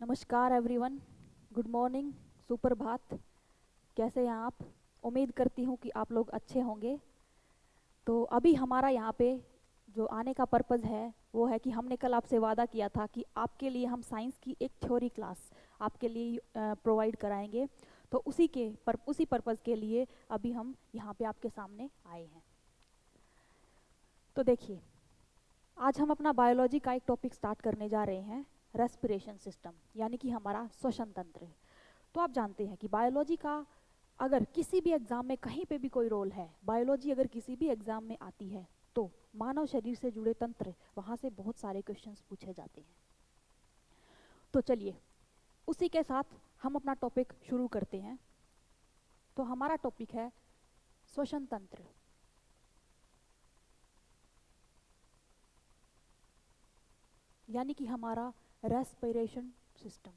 नमस्कार everyone, good morning, सुप्रभात। कैसे हैं आप? उम्मीद करती हूँ कि आप लोग अच्छे होंगे। तो अभी हमारा यहाँ पे जो आने का पर्पज़ है वो है कि हमने कल आपसे वादा किया था कि आपके लिए हम साइंस की एक थ्योरी क्लास आपके लिए प्रोवाइड कराएंगे। तो उसी पर्पज़ के लिए अभी हम यहाँ पे आपके सामने आए हैं। तो देखिए, आज हम अपना बायोलॉजी का एक टॉपिक स्टार्ट करने जा रहे हैं, रेस्पिरेशन सिस्टम, यानी कि हमारा श्वसन तंत्र। तो आप जानते हैं कि बायोलॉजी का अगर किसी भी एग्जाम में कहीं पे भी कोई रोल है, बायोलॉजी अगर किसी भी एग्जाम में आती है तो मानव शरीर से जुड़े तंत्र, वहाँ से बहुत सारे क्वेश्चंस पूछे जाते हैं। तो चलिए उसी के साथ हम अपना टॉपिक शुरू करते हैं। तो हमारा टॉपिक है श्वसन तंत्र, यानी कि हमारा रेस्पिरेशन सिस्टम।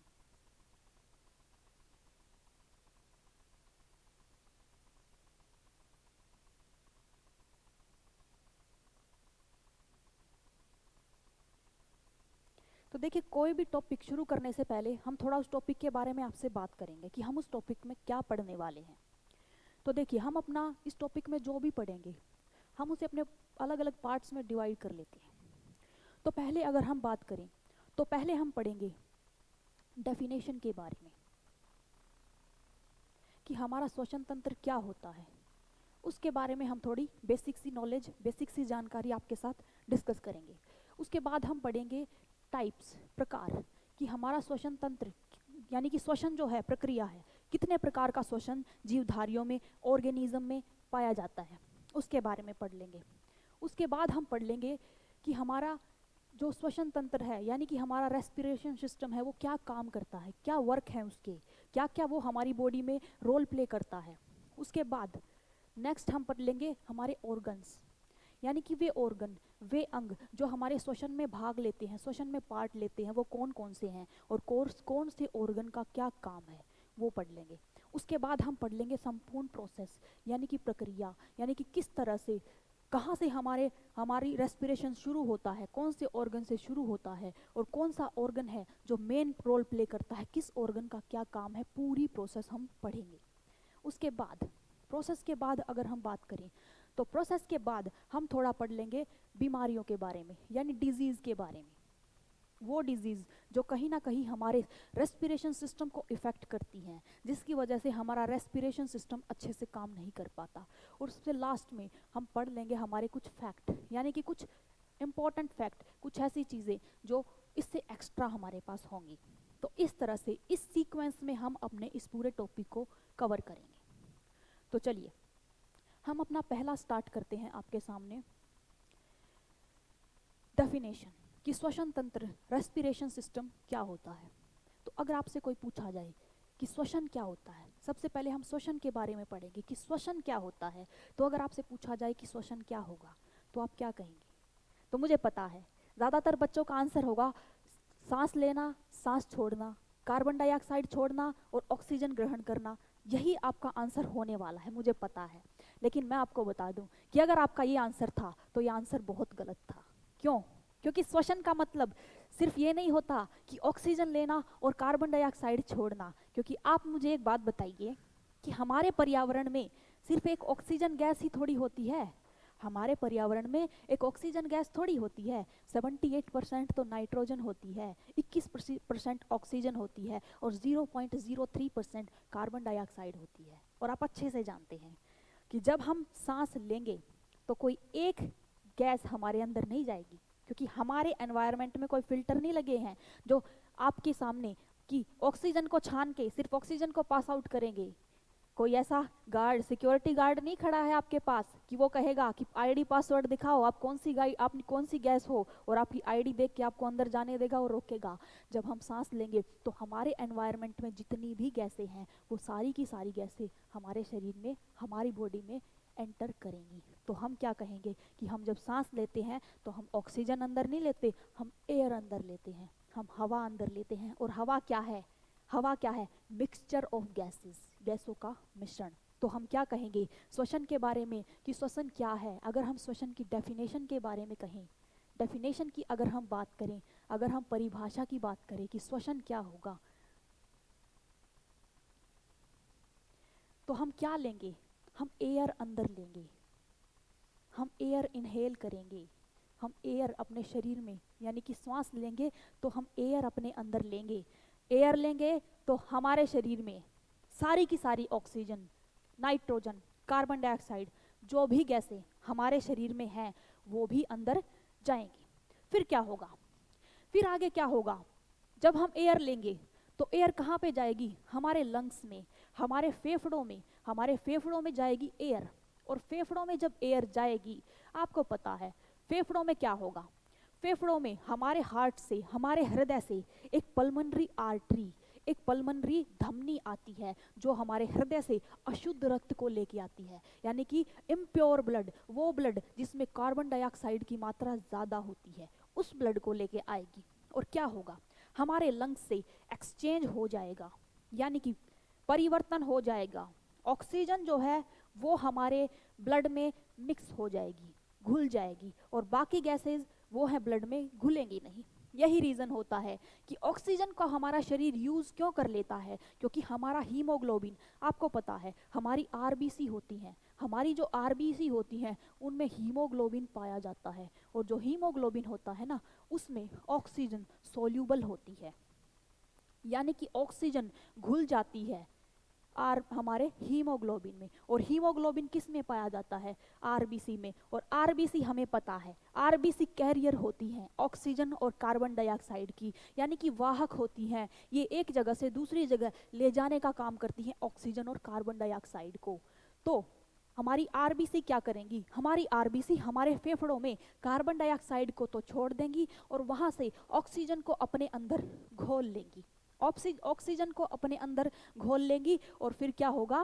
तो देखिए, कोई भी टॉपिक शुरू करने से पहले हम थोड़ा उस टॉपिक के बारे में आपसे बात करेंगे कि हम उस टॉपिक में क्या पढ़ने वाले हैं। तो देखिए, हम अपना इस टॉपिक में जो भी पढ़ेंगे हम उसे अपने अलग अलग पार्ट्स में डिवाइड कर लेते हैं। तो पहले अगर हम बात करें तो पहले हम पढ़ेंगे डेफिनेशन के बारे में कि हमारा श्वसन तंत्र क्या होता है। उसके बारे में हम थोड़ी बेसिक सी नॉलेज, बेसिक सी जानकारी आपके साथ डिस्कस करेंगे। उसके बाद हम पढ़ेंगे टाइप्स, प्रकार, कि हमारा श्वसन तंत्र यानी कि श्वसन जो है प्रक्रिया है, कितने प्रकार का श्वसन जीवधारियों में, ऑर्गेनिज्म में पाया जाता है, उसके बारे में पढ़ लेंगे। उसके बाद हम पढ़ लेंगे कि हमारा जो श्वसन तंत्र है यानी कि हमारा रेस्पिरेशन सिस्टम है वो क्या काम करता है, क्या वर्क है उसके, क्या क्या वो हमारी बॉडी में रोल प्ले करता है। उसके बाद नेक्स्ट हम पढ़ लेंगे हमारे ऑर्गन्स, यानी कि वे ऑर्गन, वे अंग जो हमारे श्वसन में भाग लेते हैं, श्वसन में पार्ट लेते हैं, वो कौन कौन से हैं और कौन से ऑर्गन का क्या काम है, वो पढ़ लेंगे। उसके बाद हम पढ़ लेंगे संपूर्ण प्रोसेस, यानी कि प्रक्रिया, यानी कि किस तरह से, कहाँ से हमारी रेस्पिरेशन शुरू होता है, कौन से ऑर्गन से शुरू होता है और कौन सा ऑर्गन है जो मेन रोल प्ले करता है, किस ऑर्गन का क्या काम है, पूरी प्रोसेस हम पढ़ेंगे। उसके बाद प्रोसेस के बाद अगर हम बात करें तो प्रोसेस के बाद हम थोड़ा पढ़ लेंगे बीमारियों के बारे में, यानी डिजीज़ के बारे में। वो डिजीज़ जो कहीं ना कहीं हमारे रेस्पिरेशन सिस्टम को इफ़ेक्ट करती हैं, जिसकी वजह से हमारा रेस्पिरेशन सिस्टम अच्छे से काम नहीं कर पाता। और उससे लास्ट में हम पढ़ लेंगे हमारे कुछ फैक्ट, यानी कि कुछ इम्पॉर्टेंट फैक्ट, कुछ ऐसी चीज़ें जो इससे एक्स्ट्रा हमारे पास होंगी। तो इस तरह से इस सीक्वेंस में हम अपने इस पूरे टॉपिक को कवर करेंगे। तो चलिए हम अपना पहला स्टार्ट करते हैं आपके सामने, डेफिनेशन, कि श्वसन तंत्र, रेस्पिरेशन सिस्टम क्या होता है। तो अगर आपसे कोई पूछा जाए कि श्वसन क्या होता है, सबसे पहले हम श्वसन के बारे में पढ़ेंगे कि श्वसन क्या होता है। तो अगर आपसे पूछा जाए कि श्वसन क्या होगा तो आप क्या कहेंगे? तो मुझे पता है ज़्यादातर बच्चों का आंसर होगा सांस लेना, सांस छोड़ना, कार्बन डाइऑक्साइड छोड़ना और ऑक्सीजन ग्रहण करना। यही आपका आंसर होने वाला है, मुझे पता है। लेकिन मैं आपको बता दूं कि अगर आपका ये आंसर था तो ये आंसर बहुत गलत था। क्यों? क्योंकि श्वसन का मतलब सिर्फ ये नहीं होता कि ऑक्सीजन लेना और कार्बन डाइऑक्साइड छोड़ना। क्योंकि आप मुझे एक बात बताइए कि हमारे पर्यावरण में सिर्फ एक ऑक्सीजन गैस ही थोड़ी होती है। हमारे पर्यावरण में एक ऑक्सीजन गैस थोड़ी होती है, 78% तो नाइट्रोजन होती है, 21% ऑक्सीजन होती है और 0.03% कार्बन डाइऑक्साइड होती है। और आप अच्छे से जानते हैं कि जब हम सांस लेंगे तो कोई एक गैस हमारे अंदर नहीं जाएगी, क्योंकि हमारे एनवायरनमेंट में कोई फिल्टर नहीं लगे हैं जो आपके सामने कि ऑक्सीजन को छान के सिर्फ ऑक्सीजन को पास आउट करेंगे। कोई ऐसा गार्ड, सिक्योरिटी गार्ड नहीं खड़ा है आपके पास कि वो कहेगा कि आईडी पासवर्ड दिखाओ, आप कौन सी गैस हो, और आपकी आईडी देख के आपको अंदर जाने देगा और रोकेगा। जब हम सांस लेंगे तो हमारे एनवायरनमेंट में जितनी भी गैसें हैं वो सारी की सारी गैसें हमारे शरीर में, हमारी बॉडी में एंटर करेंगी। तो हम क्या कहेंगे कि हम जब सांस लेते हैं तो हम ऑक्सीजन अंदर नहीं लेते, हम एयर अंदर लेते हैं, हम हवा अंदर लेते हैं। और हवा क्या है? हवा क्या है? मिक्सचर ऑफ गैसेस, गैसों का मिश्रण। तो हम क्या कहेंगे श्वसन के बारे में कि श्वसन क्या है? अगर हम श्वसन की डेफिनेशन के बारे में कहें, डेफिनेशन की अगर हम बात करें अगर हम परिभाषा की बात करें कि श्वसन क्या होगा, तो हम क्या लेंगे? हम एयर अंदर लेंगे, हम एयर इनहेल करेंगे, हम एयर अपने शरीर में यानी कि श्वास लेंगे तो हम एयर अपने अंदर लेंगे। एयर लेंगे तो हमारे शरीर में सारी की सारी ऑक्सीजन, नाइट्रोजन, कार्बन डाइऑक्साइड, जो भी गैसें हमारे शरीर में हैं वो भी अंदर जाएंगी। फिर क्या होगा? फिर आगे क्या होगा? जब हम एयर लेंगे तो एयर कहाँ पे जाएगी? हमारे लंग्स में, हमारे फेफड़ों में। हमारे फेफड़ों में जाएगी एयर, और फेफड़ों में जब एयर जाएगी, आपको पता है फेफड़ों में क्या होगा? फेफड़ों में हमारे हार्ट से, हमारे हृदय से एक पल्मोनरी आर्टरी, एक पल्मोनरी धमनी आती है जो हमारे हृदय से अशुद्ध रक्त को लेके आती है, यानी कि इम्प्योर ब्लड, वो ब्लड जिसमें कार्बन डाइऑक्साइड की मात्रा ज़्यादा होती है, उस ब्लड को लेके आएगी। और क्या होगा? हमारे लंग्स से एक्सचेंज हो जाएगा, यानी कि परिवर्तन हो जाएगा। ऑक्सीजन जो है वो हमारे ब्लड में मिक्स हो जाएगी, घुल जाएगी, और बाकी गैसेज वो है ब्लड में घुलेंगी नहीं। यही रीज़न होता है कि ऑक्सीजन का हमारा शरीर यूज़ क्यों कर लेता है, क्योंकि हमारा हीमोग्लोबिन, आपको पता है हमारी आरबीसी होती हैं, हमारी जो आरबीसी होती हैं उनमें हीमोग्लोबिन पाया जाता है, और जो हीमोग्लोबिन होता है ना उसमें ऑक्सीजन सोल्यूबल होती है, यानी कि ऑक्सीजन घुल जाती है हमारे हीमोग्लोबिन में। और हीमोग्लोबिन किस में पाया जाता है? आरबीसी में। और आरबीसी हमें पता है आरबीसी कैरियर होती हैं ऑक्सीजन और कार्बन डाइऑक्साइड की, यानी कि वाहक होती हैं। ये एक जगह से दूसरी जगह ले जाने का काम करती हैं ऑक्सीजन और कार्बन डाइऑक्साइड को। तो हमारी आरबीसी क्या करेंगी? हमारी आरबीसी हमारे फेफड़ों में कार्बन डाइऑक्साइड को तो छोड़ देंगी और वहाँ से ऑक्सीजन को अपने अंदर घोल लेंगी, ऑक्सीजन को अपने अंदर घोल लेंगी, और फिर क्या होगा?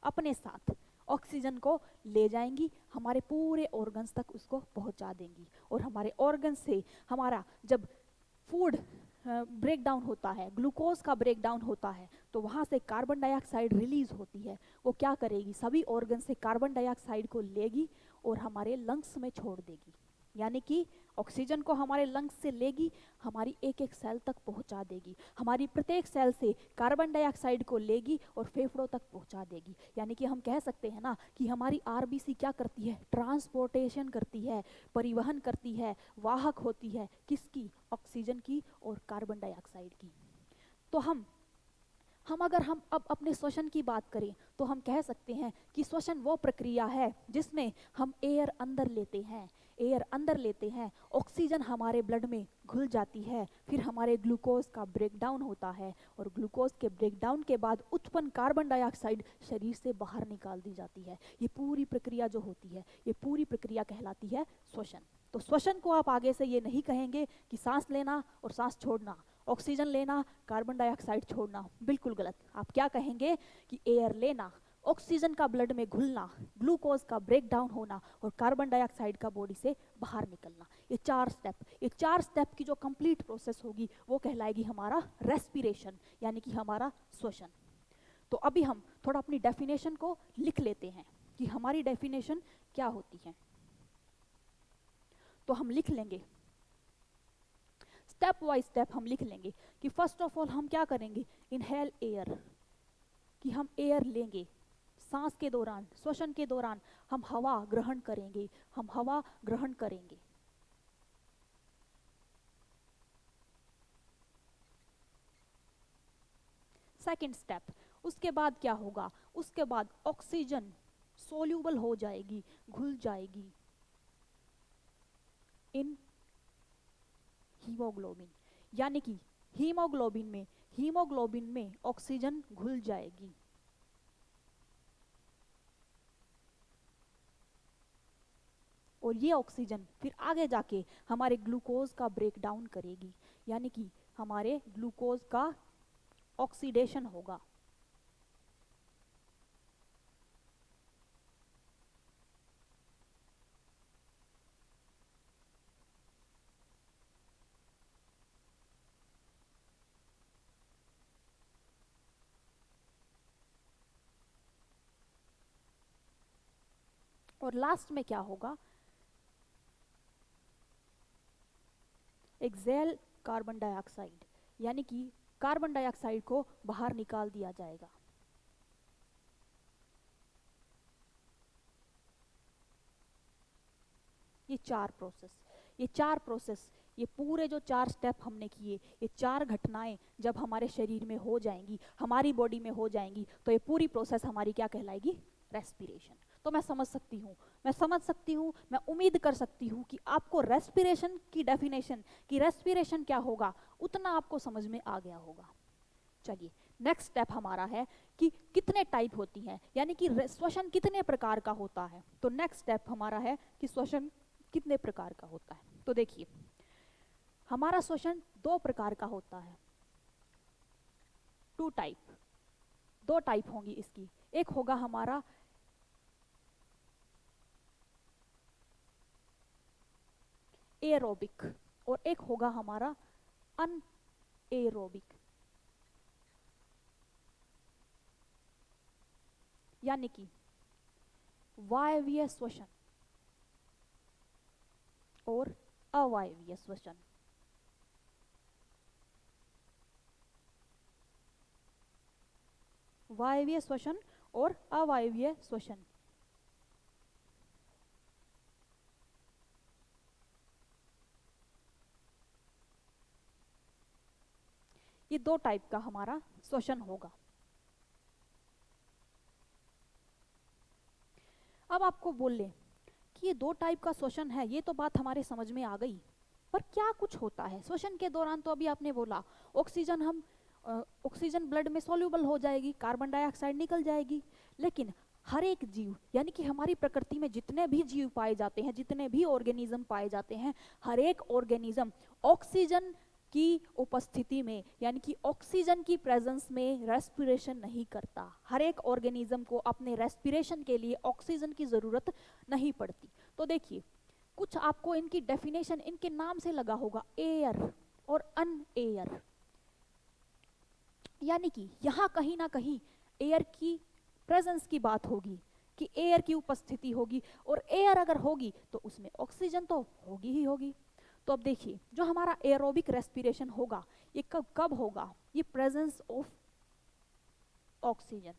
अपने साथ ऑक्सीजन को ले जाएंगी, हमारे पूरे ऑर्गन्स तक उसको पहुंचा देंगी। और हमारे ऑर्गन से हमारा जब फूड ब्रेक डाउन होता है, ग्लूकोज का ब्रेक डाउन होता है, तो वहाँ से कार्बन डाइऑक्साइड रिलीज होती है। वो क्या करेगी? सभी ऑर्गन से कार्बन डाइऑक्साइड को लेगी और हमारे लंग्स में छोड़ देगी, यानी कि ऑक्सीजन को हमारे लंग्स से लेगी, हमारी एक एक सेल तक पहुंचा देगी, हमारी प्रत्येक सेल से कार्बन डाइऑक्साइड को लेगी और फेफड़ों तक पहुंचा देगी। यानी कि हम कह सकते हैं ना कि हमारी आरबीसी क्या करती है? ट्रांसपोर्टेशन करती है, परिवहन करती है, वाहक होती है, किसकी? ऑक्सीजन की और कार्बन डाइऑक्साइड की। तो हम अगर हम अब अपने श्वसन की बात करें तो हम कह सकते हैं कि श्वसन वो प्रक्रिया है जिसमें हम एयर अंदर लेते हैं, एयर अंदर लेते हैं, ऑक्सीजन हमारे ब्लड में घुल जाती है, फिर हमारे ग्लूकोज का ब्रेकडाउन होता है, और ग्लूकोज के ब्रेकडाउन के बाद उत्पन्न कार्बन डाइऑक्साइड शरीर से बाहर निकाल दी जाती है। ये पूरी प्रक्रिया जो होती है, ये पूरी प्रक्रिया कहलाती है श्वसन। तो श्वसन को आप आगे से ये नहीं कहेंगे कि सांस लेना और सांस छोड़ना, ऑक्सीजन लेना, कार्बन डाइऑक्साइड छोड़ना, बिल्कुल गलत। आप क्या कहेंगे कि एयर लेना, ऑक्सीजन का ब्लड में घुलना, ग्लूकोज का ब्रेक डाउन होना और कार्बन डाइऑक्साइड का बॉडी से बाहर निकलना। ये 4 स्टेप, ये 4 स्टेप की जो कंप्लीट प्रोसेस होगी वो कहलाएगी हमारा रेस्पिरेशन, यानी कि हमारा श्वसन। तो अभी हम थोड़ा अपनी डेफिनेशन को लिख लेते हैं कि हमारी डेफिनेशन क्या होती है। तो हम लिख लेंगे स्टेप बाय स्टेप, हम लिख लेंगे कि फर्स्ट ऑफ ऑल हम क्या करेंगे? इनहेल एयर, कि हम एयर लेंगे, सांस के दौरान, श्वसन के दौरान हम हवा ग्रहण करेंगे, हम हवा ग्रहण करेंगे। सेकंड स्टेप, उसके बाद क्या होगा? उसके बाद ऑक्सीजन सोल्यूबल हो जाएगी, घुल जाएगी इन हीमोग्लोबिन, यानी कि हीमोग्लोबिन में ऑक्सीजन घुल जाएगी। और ये ऑक्सीजन फिर आगे जाके हमारे ग्लूकोज का ब्रेक डाउन करेगी, यानी कि हमारे ग्लूकोज का ऑक्सीडेशन होगा। और लास्ट में क्या होगा? एक्सेल कार्बन डाइऑक्साइड, यानी कि कार्बन डाइऑक्साइड को बाहर निकाल दिया जाएगा। ये चार प्रोसेस, ये पूरे जो 4 स्टेप हमने किए, ये 4 घटनाएं जब हमारे शरीर में हो जाएंगी, हमारी बॉडी में हो जाएंगी, तो ये पूरी प्रोसेस हमारी क्या कहलाएगी? रेस्पिरेशन। तो मैं समझ सकती हूँ, मैं उम्मीद कर सकती हूँ कि आपको रेस्पिरेशन की डेफिनेशन, कि रेस्पिरेशन क्या होगा, उतना आपको समझ में आ गया होगा। चलिए, नेक्स्ट स्टेप हमारा है कि कितने टाइप होती हैं, यानी कि श्वसन कितने प्रकार का होता है। तो नेक्स्ट स्टेप हमारा है कि श्वसन कितने प्रकार का होता है। तो देखिए, हमारा श्वसन 2 प्रकार का होता है, 2 टाइप, 2 टाइप होंगी इसकी। एक होगा हमारा एरोबिक और एक होगा हमारा अनएरोबिक, यानी कि वायवीय श्वसन और अवायवीय श्वसन। वायवीय श्वसन और अवायवीय श्वसन। ये 2 टाइप का हमारा श्वसन होगा। अब आपको बोल ले कि ये 2 टाइप का श्वसन है, ये तो बात हमारे समझ में आ गई, पर क्या कुछ होता है श्वसन के दौरान? तो अभी आपने बोला ऑक्सीजन ब्लड में सॉल्यूबल हो जाएगी, कार्बन डाइऑक्साइड निकल जाएगी, लेकिन हर एक जीव, यानी कि हमारी प्रकृति में जितने भी जीव पाए जाते हैं, जितने भी ऑर्गेनिज्म पाए जाते हैं, हर एक ऑर्गेनिज्म ऑक्सीजन की उपस्थिति में, यानी कि ऑक्सीजन की प्रेजेंस में रेस्पिरेशन नहीं करता। हर एक ऑर्गेनिज्म को अपने रेस्पिरेशन के लिए ऑक्सीजन की जरूरत नहीं पड़ती। तो देखिए, कुछ आपको इनकी डेफिनेशन इनके नाम से लगा होगा, एयर और अनएयर, यानी कि यहां कहीं ना कहीं एयर की प्रेजेंस की बात होगी, कि एयर की उपस्थिति होगी, और एयर अगर होगी तो उसमें ऑक्सीजन तो होगी ही होगी। तो अब देखिए, जो हमारा एरोबिक रेस्पिरेशन होगा, ये कब कब होगा? ये presence of oxygen,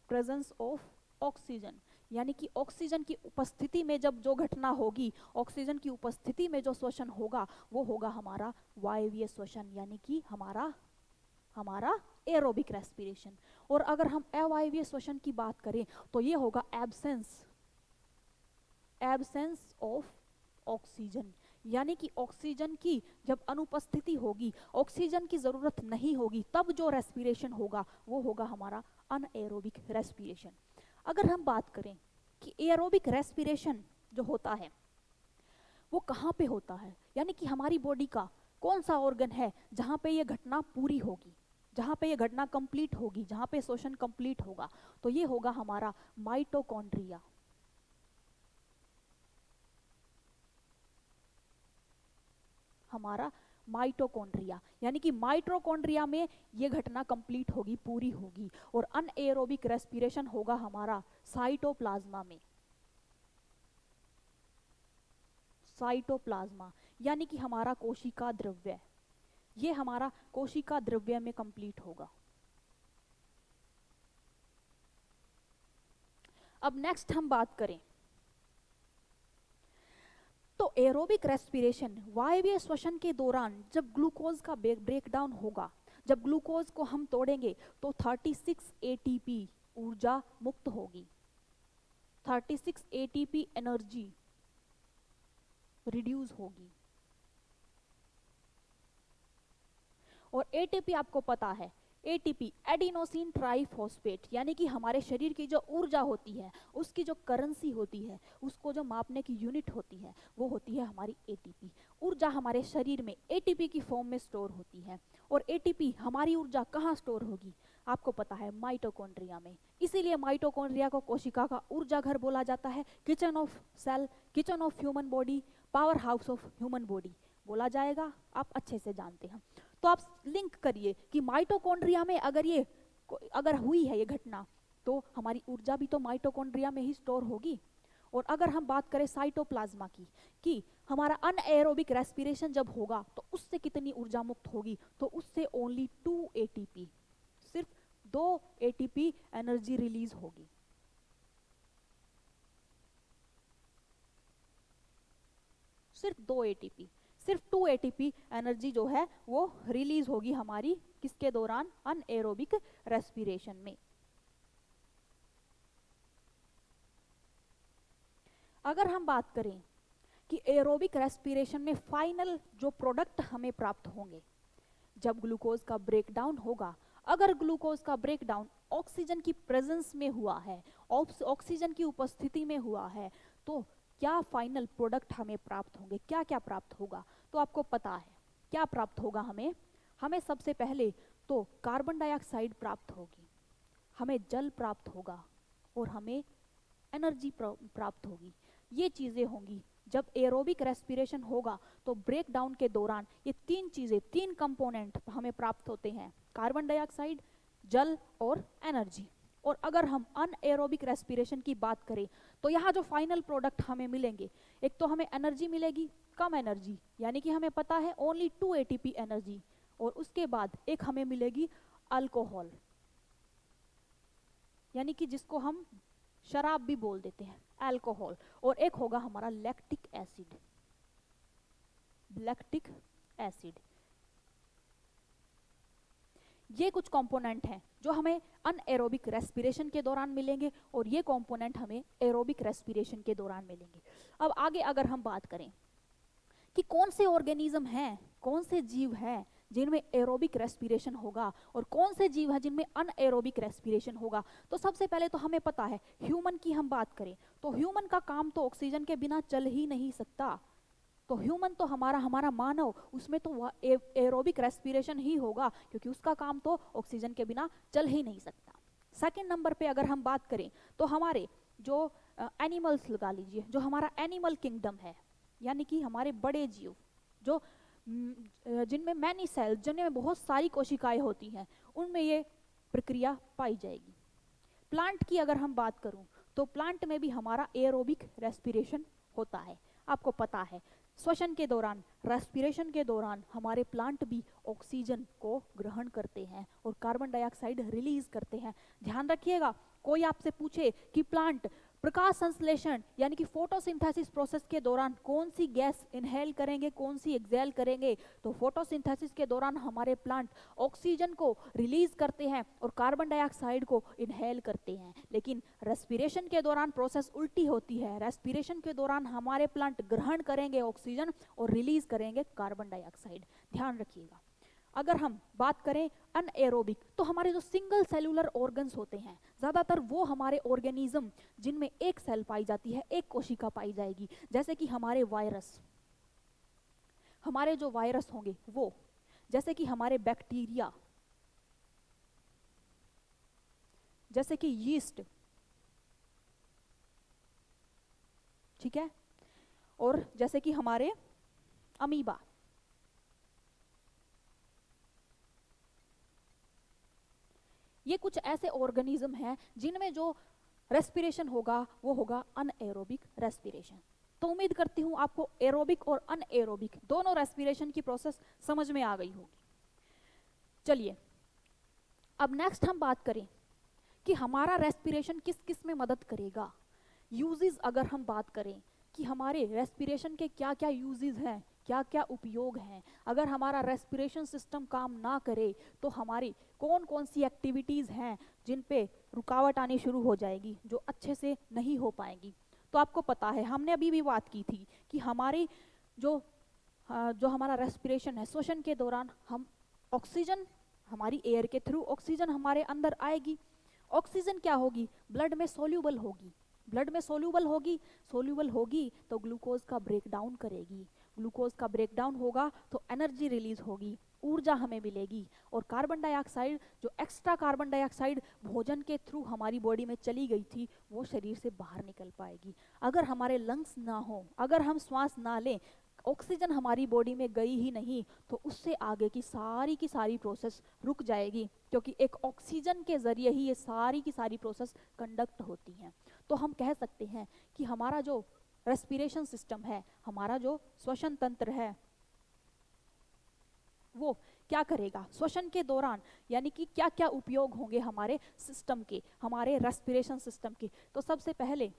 presence of oxygen, यानी कि ऑक्सीजन की उपस्थिति में जब जो घटना होगी, ऑक्सीजन की उपस्थिति में जो श्वसन होगा, वो होगा हमारा वायवीय श्वसन, यानी कि हमारा एरोबिक रेस्पिरेशन। और अगर हम अवायवीय श्वसन की बात करें तो ये होगा एब्सेंस ऑफ ऑक्सीजन, यानी कि ऑक्सीजन की जब अनुपस्थिति होगी, ऑक्सीजन की जरूरत नहीं होगी, तब जो रेस्पिरेशन होगा वो होगा हमारा अनएरोबिक रेस्पिरेशन। अगर हम बात करें कि एरोबिक रेस्पिरेशन जो होता है वो कहाँ पे होता है, यानी कि हमारी बॉडी का कौन सा ऑर्गन है जहाँ पे ये घटना पूरी होगी, जहाँ पे ये घटना कंप्लीट होगी, जहाँ पे श्वसन कंप्लीट होगा, तो ये होगा हमारा माइटोकॉन्ड्रिया। हमारा माइटोकॉन्ड्रिया, यानी कि माइटोकॉन्ड्रिया में ये घटना कंप्लीट होगी, पूरी होगी। और अनएरोबिक रेस्पिरेशन होगा हमारा साइटोप्लाज्मा में, साइटोप्लाज्मा, यानी कि हमारा कोशिका द्रव्य, ये हमारा कोशिका द्रव्य में कंप्लीट होगा। अब नेक्स्ट हम बात करें तो एरोबिक रेस्पिरेशन, वायवीय श्वसन के दौरान जब ग्लूकोज का ब्रेकडाउन होगा, जब ग्लूकोज को हम तोड़ेंगे तो 36 एटीपी ऊर्जा मुक्त होगी, 36 एटीपी एनर्जी रिड्यूस होगी। और एटीपी आपको पता है, एटीपी एडिनोसिन ट्राइफॉस्फेट, यानी कि हमारे शरीर की जो ऊर्जा होती है, उसकी जो करेंसी होती है, उसको जो मापने की यूनिट होती है, वो होती है हमारी एटीपी। ऊर्जा हमारे शरीर में एटीपी की फॉर्म में स्टोर होती है। और एटीपी हमारी ऊर्जा कहाँ स्टोर होगी? आपको पता है, माइटोकॉन्ड्रिया में। इसीलिए माइटोकॉन्ड्रिया को कोशिका का ऊर्जा घर बोला जाता है, kitchen of cell, kitchen of human body, power house of human body बोला जाएगा, आप अच्छे से जानते हैं। तो आप लिंक करिए कि माइटोकॉन्ड्रिया में अगर हुई है ये घटना, तो हमारी ऊर्जा भी तो माइटोकॉन्ड्रिया में ही स्टोर होगी। और अगर हम बात करें साइटोप्लाज्मा की कि हमारा अनएरोबिक रेस्पिरेशन जब होगा तो उससे कितनी ऊर्जा मुक्त होगी, तो उससे ओनली 2 एटीपी, सिर्फ 2 एटीपी एनर्जी रिलीज होगी। सिर्फ 2 एटीपी, सिर्फ 2 एटीपी एनर्जी जो है वो रिलीज होगी हमारी किसके दौरान, अनएरोबिक रेस्पिरेशन में। अगर हम बात करें कि एरोबिक रेस्पिरेशन में फाइनल जो प्रोडक्ट हमें प्राप्त होंगे जब ग्लूकोज का ब्रेकडाउन होगा, अगर ग्लूकोज का ब्रेकडाउन ऑक्सीजन की प्रेजेंस में हुआ है, ऑक्सीजन की उपस्थिति में हुआ है, तो क्या फाइनल प्रोडक्ट हमें प्राप्त होंगे, क्या क्या प्राप्त होगा, तो आपको पता है क्या प्राप्त होगा हमें। हमें सबसे पहले तो कार्बन डाइऑक्साइड प्राप्त होगी, हमें जल प्राप्त होगा और हमें एनर्जी प्राप्त होगी। ये चीजें होंगी जब एरोबिक रेस्पिरेशन होगा, तो ब्रेक डाउन के दौरान ये तीन चीजें, तीन कंपोनेंट हमें प्राप्त होते हैं, कार्बन डाइऑक्साइड, जल और एनर्जी। और अगर हम अनएरोबिक रेस्पिरेशन की बात करें तो यहाँ जो फाइनल प्रोडक्ट हमें मिलेंगे, एक तो हमें एनर्जी मिलेगी, कम एनर्जी, यानी कि हमें पता है ओनली 2 एटीपी एनर्जी, और उसके बाद एक हमें मिलेगी अल्कोहल, यानी कि जिसको हम शराब भी बोल देते हैं, अल्कोहल, और एक होगा हमारा लैक्टिक एसिड, लैक्टिक एसिड। ये कुछ कंपोनेंट हैं जो हमें अनएरोबिक रेस्पिरेशन के दौरान मिलेंगे और ये कंपोनेंट हमें एरोबिक रेस्पिरेशन के दौरान मिलेंगे। अब आगे अगर हम बात करें कि कौन से ऑर्गेनिज्म हैं, कौन से जीव हैं जिनमें एरोबिक रेस्पिरेशन होगा और कौन से जीव हैं जिनमें अनएरोबिक रेस्पिरेशन होगा, तो सबसे पहले तो हमें पता है ह्यूमन की हम बात करें तो ह्यूमन का काम तो ऑक्सीजन के बिना चल ही नहीं सकता। तो ह्यूमन तो हमारा मानव, उसमें तो एरोबिक रेस्पिरेशन ही होगा क्योंकि उसका काम तो ऑक्सीजन के बिना चल ही नहीं सकता। सेकंड नंबर पे अगर हम बात करें तो हमारे जो एनिमल्स लगा लीजिए, जो हमारा एनिमल किंगडम है, यानी कि हमारे बड़े जीव जो जिनमें मैनी सेल्स, जिनमें बहुत सारी कोशिकाएं होती हैं, उनमें ये प्रक्रिया पाई जाएगी। प्लांट की अगर हम बात करूं तो प्लांट में भी हमारा एरोबिक रेस्पिरेशन होता है। आपको पता है श्वसन के दौरान, रेस्पिरेशन के दौरान हमारे प्लांट भी ऑक्सीजन को ग्रहण करते हैं और कार्बन डाइऑक्साइड रिलीज करते हैं। ध्यान रखिएगा, कोई आपसे पूछे कि प्लांट प्रकाश संश्लेषण यानी कि फोटोसिंथेसिस प्रोसेस के दौरान कौन सी गैस इनहेल करेंगे, कौन सी एक्सहेल करेंगे, तो फोटोसिंथेसिस के दौरान हमारे प्लांट ऑक्सीजन को रिलीज करते हैं और कार्बन डाइऑक्साइड को इनहेल करते हैं। लेकिन रेस्पिरेशन के दौरान प्रोसेस उल्टी होती है, रेस्पिरेशन के दौरान हमारे प्लांट ग्रहण करेंगे ऑक्सीजन और रिलीज करेंगे कार्बन डाइऑक्साइड। ध्यान रखिएगा। अगर हम बात करें अनएरोबिक, तो हमारे जो सिंगल सेलुलर ऑर्गन्स होते हैं, ज़्यादातर वो हमारे ऑर्गेनिज्म जिनमें एक सेल पाई जाती है, एक कोशिका पाई जाएगी, जैसे कि हमारे वायरस, हमारे जो वायरस होंगे वो, जैसे कि हमारे बैक्टीरिया, जैसे कि यीस्ट, ठीक है, और जैसे कि हमारे अमीबा। ये कुछ ऐसे ऑर्गेनिज्म हैं जिनमें जो रेस्पिरेशन होगा वो होगा अनएरोबिक रेस्पिरेशन। तो उम्मीद करती हूं आपको एरोबिक और अनएरोबिक दोनों रेस्पिरेशन की प्रोसेस समझ में आ गई होगी। चलिए अब नेक्स्ट हम बात करें कि हमारा रेस्पिरेशन किस किस में मदद करेगा। यूजेस अगर हम बात करें कि हमारे रेस्पिरेशन के क्या क्या यूजेस हैं, क्या क्या उपयोग हैं, अगर हमारा रेस्पिरेशन सिस्टम काम ना करे तो हमारी कौन कौन सी एक्टिविटीज़ हैं जिन पे रुकावट आनी शुरू हो जाएगी, जो अच्छे से नहीं हो पाएंगी। तो आपको पता है हमने अभी भी बात की थी कि हमारी जो हमारा रेस्पिरेशन है, श्वसन के दौरान हम ऑक्सीजन, हमारी एयर के थ्रू ऑक्सीजन हमारे अंदर आएगी। ऑक्सीजन क्या होगी, ब्लड में सोल्यूबल होगी, ब्लड में सोल्यूबल होगी तो ग्लूकोज का ब्रेकडाउन करेगी, ग्लूकोज का ब्रेकडाउन होगा तो एनर्जी रिलीज होगी, ऊर्जा हमें मिलेगी, और कार्बन डाइऑक्साइड, जो एक्स्ट्रा कार्बन डाइऑक्साइड भोजन के थ्रू हमारी बॉडी में चली गई थी, वो शरीर से बाहर निकल पाएगी। अगर हमारे लंग्स ना हो, अगर हम श्वास ना लें, ऑक्सीजन हमारी बॉडी में गई ही नहीं, तो उससे आगे की सारी प्रोसेस रुक जाएगी, क्योंकि एक ऑक्सीजन के जरिए ही ये सारी की सारी प्रोसेस कंडक्ट होती हैं। तो हम कह सकते हैं कि हमारा जो रेस्पिरेशन सिस्टम है, हमारा जो श्वसन तंत्र है, वो क्या करेगा श्वसन के दौरान, यानी कि क्या क्या उपयोग होंगे हमारे सिस्टम के, हमारे रेस्पिरेशन सिस्टम के। तो सबसे पहले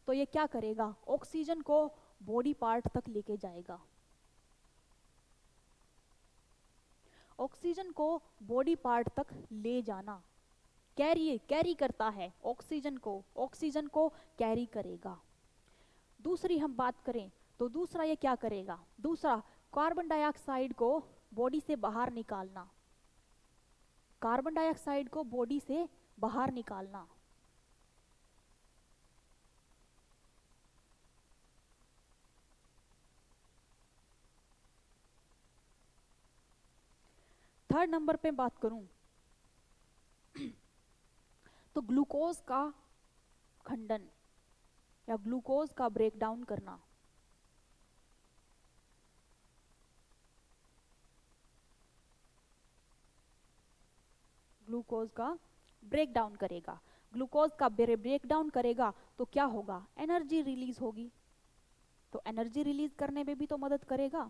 तो ये क्या करेगा, ऑक्सीजन को बॉडी पार्ट तक लेके जाएगा। ऑक्सीजन को बॉडी पार्ट तक ले जाना, कैरी करता है ऑक्सीजन को कैरी करेगा। दूसरी हम बात करें तो दूसरा ये क्या करेगा, दूसरा कार्बन डाइऑक्साइड को बॉडी से बाहर निकालना, कार्बन डाइऑक्साइड को बॉडी से बाहर निकालना। थर्ड नंबर पे बात करूं तो ग्लूकोज का खंडन या ग्लूकोज का ब्रेकडाउन करना। ग्लूकोज का ब्रेकडाउन करेगा, ग्लूकोज का ब्रेकडाउन करेगा तो क्या होगा, एनर्जी रिलीज होगी। तो एनर्जी रिलीज करने में भी तो मदद करेगा।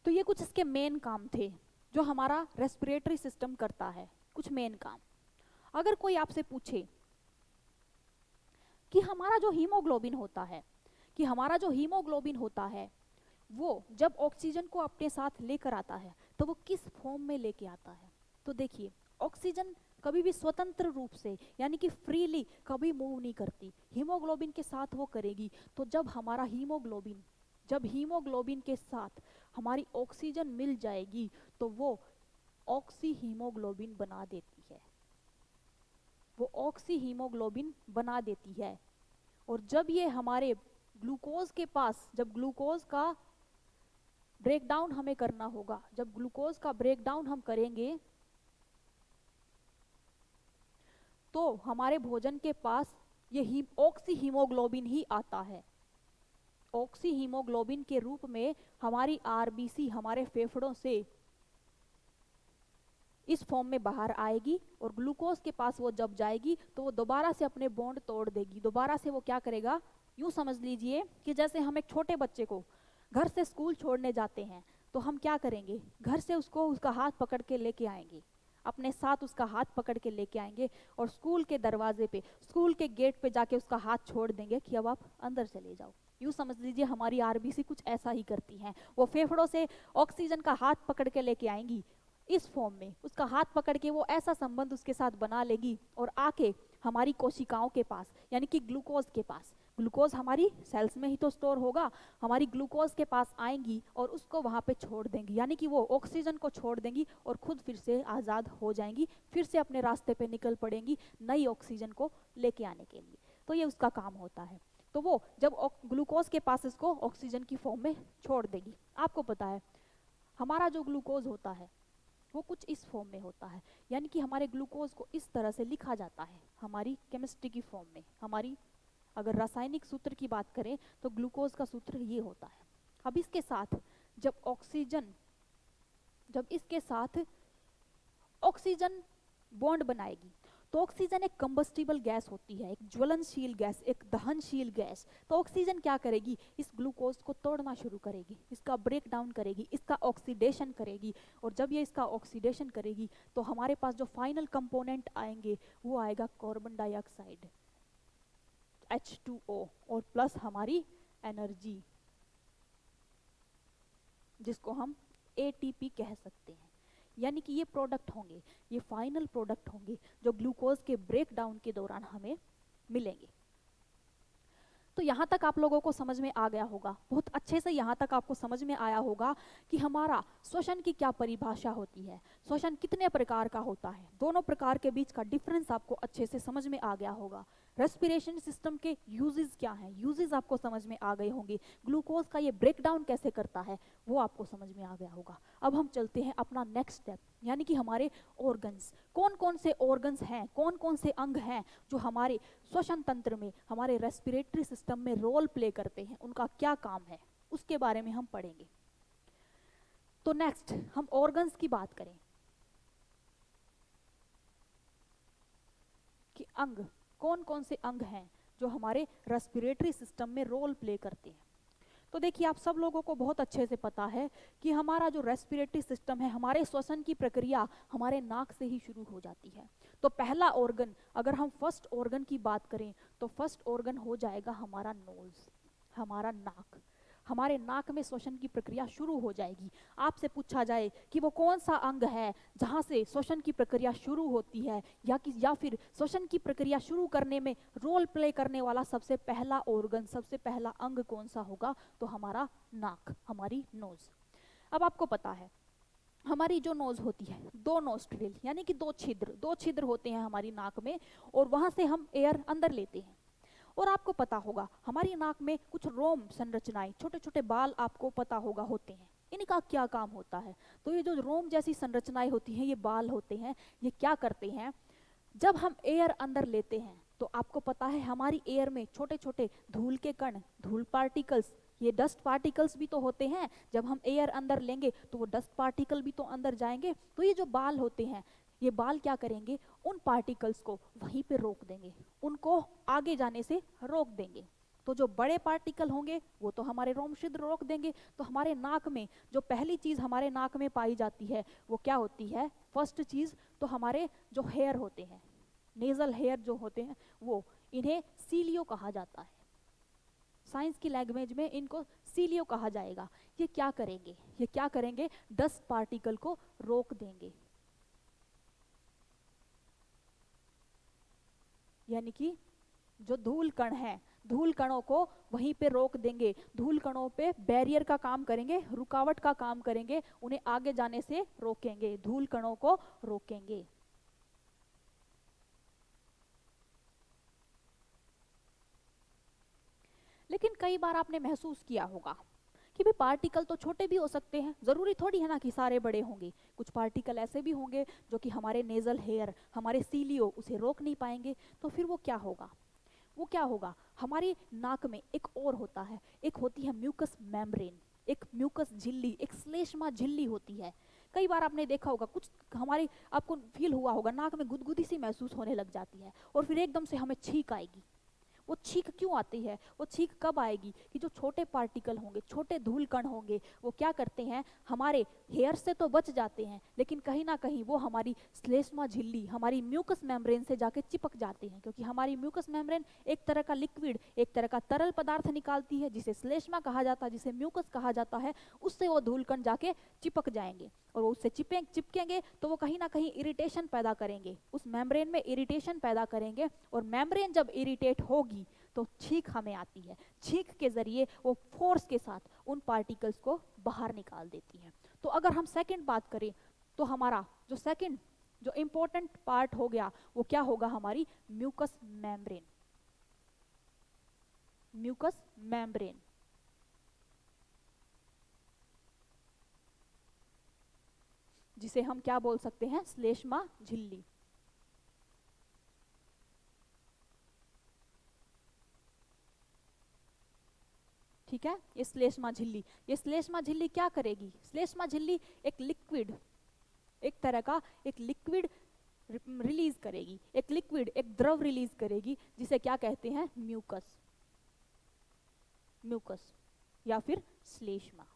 तो ये कुछ इसके मेन काम थे जो हमारा रेस्पिरेटरी सिस्टम करता है, कुछ मेन काम। अगर कोई आपसे पूछे कि हमारा जो हीमोग्लोबिन होता है, कि हमारा जो हीमोग्लोबिन होता है वो जब ऑक्सीजन को अपने साथ लेकर आता है तो वो किस फॉर्म में लेके आता है। तो देखिए, ऑक्सीजन कभी भी स्वतंत्र रूप से यानी कि फ्रीली कभी मूव नहीं करती, हीमोग्लोबिन के साथ वो करेगी। तो जब हमारा हीमोग्लोबिन, जब हीमोग्लोबिन के साथ हमारी ऑक्सीजन मिल जाएगी तो वो ऑक्सी हीमोग्लोबिन बना देती है, वो ऑक्सी हीमोग्लोबिन बना देती है। और जब ये हमारे ग्लूकोज के पास, जब ग्लूकोज का ब्रेकडाउन हमें करना होगा, जब ग्लूकोज का ब्रेकडाउन हम करेंगे तो हमारे भोजन के पास ये ऑक्सी हीमोग्लोबिन ही आता है। ऑक्सी हीमोग्लोबिन के रूप में हमारी आरबीसी हमारे फेफड़ों से इस फॉर्म में बाहर आएगी और ग्लूकोज के पास वो जब जाएगी तो वो दोबारा से अपने बॉन्ड तोड़ देगी। दोबारा से वो क्या करेगा, यूं समझ लीजिए कि जैसे हम एक छोटे बच्चे को घर से स्कूल छोड़ने जाते हैं तो हम क्या करेंगे, घर से उसको उसका हाथ पकड़ के लेके आएंगे, अपने साथ उसका हाथ पकड़ के लेके आएंगे और स्कूल के दरवाजे पे, स्कूल के गेट पे जाके उसका हाथ छोड़ देंगे कि अब आप अंदर चले जाओ। यूं समझ लीजिए हमारी आरबीसी कुछ ऐसा ही करती हैं, वो फेफड़ों से ऑक्सीजन का हाथ पकड़ के लेके आएंगी इस फॉर्म में, उसका हाथ पकड़ के वो ऐसा संबंध उसके साथ बना लेगी और आके हमारी कोशिकाओं के पास यानी कि ग्लूकोज के पास, ग्लूकोज हमारी सेल्स में ही तो स्टोर होगा, हमारी ग्लूकोज के पास आएंगी और उसको वहां पे छोड़ देंगी, यानी कि वो ऑक्सीजन को छोड़ देंगी और खुद फिर से आज़ाद हो जाएंगी, फिर से अपने रास्ते पे निकल पड़ेंगी नई ऑक्सीजन को लेके आने के लिए। तो ये उसका काम होता है। तो वो जब ग्लूकोज के पास इसको ऑक्सीजन की फॉर्म में छोड़ देगी। आपको पता है हमारा जो ग्लूकोज होता है वो कुछ इस फॉर्म में होता है, यानी कि हमारे ग्लूकोज को इस तरह से लिखा जाता है हमारी केमिस्ट्री की फॉर्म में। हमारी अगर रासायनिक सूत्र की बात करें तो ग्लूकोज का सूत्र ये होता है। अब इसके साथ जब ऑक्सीजन, जब इसके साथ ऑक्सीजन बॉन्ड बनाएगी तो ऑक्सीजन एक कंबस्टिबल गैस होती है, एक ज्वलनशील गैस, एक दहनशील गैस। तो ऑक्सीजन क्या करेगी, इस ग्लूकोज को तोड़ना शुरू करेगी, इसका ब्रेक डाउन करेगी, इसका ऑक्सीडेशन करेगी। और जब ये इसका ऑक्सीडेशन करेगी तो हमारे पास जो फाइनल कंपोनेंट आएंगे वो आएगा कार्बन डाइऑक्साइड H2O और प्लस हमारी एनर्जी जिसको हम ATP कह सकते हैं। यानी कि ये प्रोडक्ट होंगे, ये फाइनल प्रोडक्ट होंगे जो ग्लूकोज के ब्रेक डाउन के दौरान हमें मिलेंगे। तो यहाँ तक आप लोगों को समझ में आ गया होगा, बहुत अच्छे से यहाँ तक आपको समझ में आया होगा कि हमारा श्वसन की क्या परिभाषा होती है, श्वसन कितने प्रकार का होता है, दोनों प्रकार के बीच का डिफरेंस आपको अच्छे से समझ में आ गया होगा। रेस्पिरेशन सिस्टम के यूजेस क्या हैं, यूजेस आपको समझ में आ गए होंगे, ग्लूकोज का ये ब्रेक डाउन कैसे करता है वो आपको समझ में आ गया होगा। अब हम चलते हैं अपना नेक्स्ट स्टेप, यानी कि हमारे ऑर्गन्स, कौन कौन से ऑर्गन्स हैं, कौन कौन से अंग हैं जो हमारे श्वसन तंत्र में, हमारे रेस्पिरेटरी सिस्टम में रोल प्ले करते हैं, उनका क्या काम है, उसके बारे में हम पढ़ेंगे। तो नेक्स्ट हम ऑर्गन्स की बात करें कि अंग, कौन कौन से अंग हैं जो हमारे रेस्पिरेटरी सिस्टम में रोल प्ले करते हैं। तो देखिए आप सब लोगों को बहुत अच्छे से पता है कि हमारा जो रेस्पिरेटरी सिस्टम है, हमारे श्वसन की प्रक्रिया हमारे नाक से ही शुरू हो जाती है। तो पहला ऑर्गन, अगर हम फर्स्ट ऑर्गन की बात करें तो फर्स्ट ऑर्गन हो जाएगा हमारा नोज, हमारा नाक। हमारे नाक में श्वसन की प्रक्रिया शुरू हो जाएगी। आपसे पूछा जाए कि वो कौन सा अंग है जहाँ से श्वसन की प्रक्रिया शुरू होती है, या फिर श्वसन की प्रक्रिया शुरू करने में रोल प्ले करने वाला सबसे पहला ऑर्गन, सबसे पहला अंग कौन सा होगा, तो हमारा नाक, हमारी नोज। अब आपको पता है हमारी जो नोज होती है, दो नोस्ट्रिल यानी कि दो छिद्र होते हैं हमारी नाक में, और वहां से हम एयर अंदर लेते हैं। और आपको पता होगा हमारी नाक में कुछ रोम संरचनाएं, छोटे छोटे बाल आपको पता होगा होते हैं, इनका क्या काम होता है। तो ये जो रोम जैसी संरचनाएं होती हैं, ये बाल होते हैं, ये क्या करते हैं, जब हम एयर अंदर लेते हैं तो आपको पता है हमारी एयर में छोटे छोटे धूल के कण, धूल पार्टिकल्स, ये डस्ट पार्टिकल्स भी तो होते हैं। जब हम एयर अंदर लेंगे तो वो डस्ट पार्टिकल भी तो अंदर जाएंगे। तो ये जो बाल होते हैं, ये बाल क्या करेंगे, उन पार्टिकल्स को वहीं पे रोक देंगे, उनको आगे जाने से रोक देंगे। तो जो बड़े पार्टिकल होंगे वो तो हमारे रोम छिद्र रोक देंगे। तो हमारे नाक में जो पहली चीज हमारे नाक में पाई जाती है वो क्या होती है, फर्स्ट चीज तो हमारे जो हेयर होते हैं, नेजल हेयर जो होते हैं, वो, इन्हें सीलियो कहा जाता है। साइंस की लैंग्वेज में इनको सीलियो कहा जाएगा। ये क्या करेंगे, ये क्या करेंगे, डस्ट पार्टिकल को रोक देंगे, यानी कि जो धूल कण है, धूल कणों को वहीं पे रोक देंगे, धूल कणों पे बैरियर का काम करेंगे, रुकावट का काम करेंगे, उन्हें आगे जाने से रोकेंगे, धूल कणों को रोकेंगे। लेकिन कई बार आपने महसूस किया होगा कि भी पार्टिकल तो छोटे भी हो सकते हैं, जरूरी थोड़ी है ना कि सारे बड़े होंगे। कुछ पार्टिकल ऐसे भी होंगे जो कि हमारे नेजल हेयर, हमारे सीलियो उसे रोक नहीं पाएंगे। तो फिर वो क्या होगा, वो क्या होगा, हमारी नाक में एक और होता है, एक होती है म्यूकस मेम्ब्रेन, एक म्यूकस झिल्ली, एक श्लेष्मा झिल्ली होती है। कई बार आपने देखा होगा, कुछ हमारी, आपको फील हुआ होगा, नाक में गुदगुदी सी महसूस होने लग जाती है और फिर एकदम से हमें छींक आएगी। वो छींक क्यों आती है, वो छींक कब आएगी कि जो छोटे पार्टिकल होंगे, छोटे धूल कण होंगे, वो क्या करते हैं, हमारे हेयर से तो बच जाते हैं लेकिन कहीं ना कहीं वो हमारी श्लेष्मा झिल्ली, हमारी म्यूकस मेम्ब्रेन से जाके चिपक जाते हैं। क्योंकि हमारी म्यूकस मेम्ब्रेन एक तरह का लिक्विड, एक तरह का तरल पदार्थ निकालती है जिसे श्लेष्मा कहा जाता है, जिसे म्यूकस कहा जाता है। उससे वो धूल कण जाके चिपक जाएंगे और उससे चिपकेंगे तो वो कहीं ना कहीं इरिटेशन पैदा करेंगे, उस मेम्ब्रेन में इरिटेशन पैदा करेंगे। और मेम्ब्रेन जब इरिटेट होगी तो छींक हमें आती है, छींक के जरिए वो फोर्स के साथ उन पार्टिकल्स को बाहर निकाल देती है। तो अगर हम सेकंड बात करें तो हमारा जो सेकंड जो इंपॉर्टेंट पार्ट हो गया वो क्या होगा, हमारी म्यूकस मेम्ब्रेन, म्यूकस मेम्ब्रेन, जिसे हम क्या बोल सकते हैं, श्लेष्मा झिल्ली। ठीक है, ये श्लेष्मा झिल्ली, ये श्लेष्मा झिल्ली क्या करेगी, श्लेष्मा झिल्ली एक लिक्विड, एक तरह का एक लिक्विड रिलीज करेगी, एक लिक्विड, एक द्रव रिलीज करेगी जिसे क्या कहते हैं, म्यूकस, म्यूकस या फिर श्लेष्मा।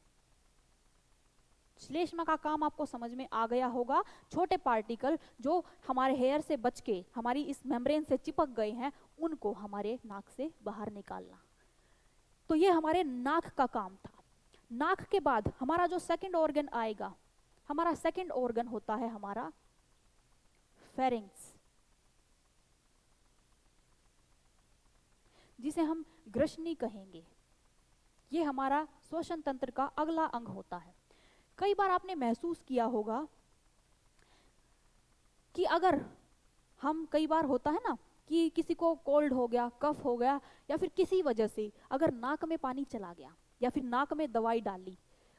श्लेष्मा का काम आपको समझ में आ गया होगा। छोटे पार्टिकल जो हमारे हेयर से बच के हमारी इस मेम्ब्रेन से चिपक गए हैं, उनको हमारे नाक से बाहर निकालना। तो ये हमारे नाक का काम था। नाक के बाद हमारा जो सेकंड ऑर्गन आएगा, हमारा सेकंड ऑर्गन होता है हमारा फेरिंक्स, जिसे हम ग्रसनी कहेंगे। ये हमारा श्वसन तंत्र का अगला अंग होता है। कई बार आपने महसूस किया होगा कि अगर हम, कई बार होता है ना कि किसी को कोल्ड हो गया, कफ हो गया, या फिर किसी वजह से अगर नाक में पानी चला गया या फिर नाक में दवाई डाल ली,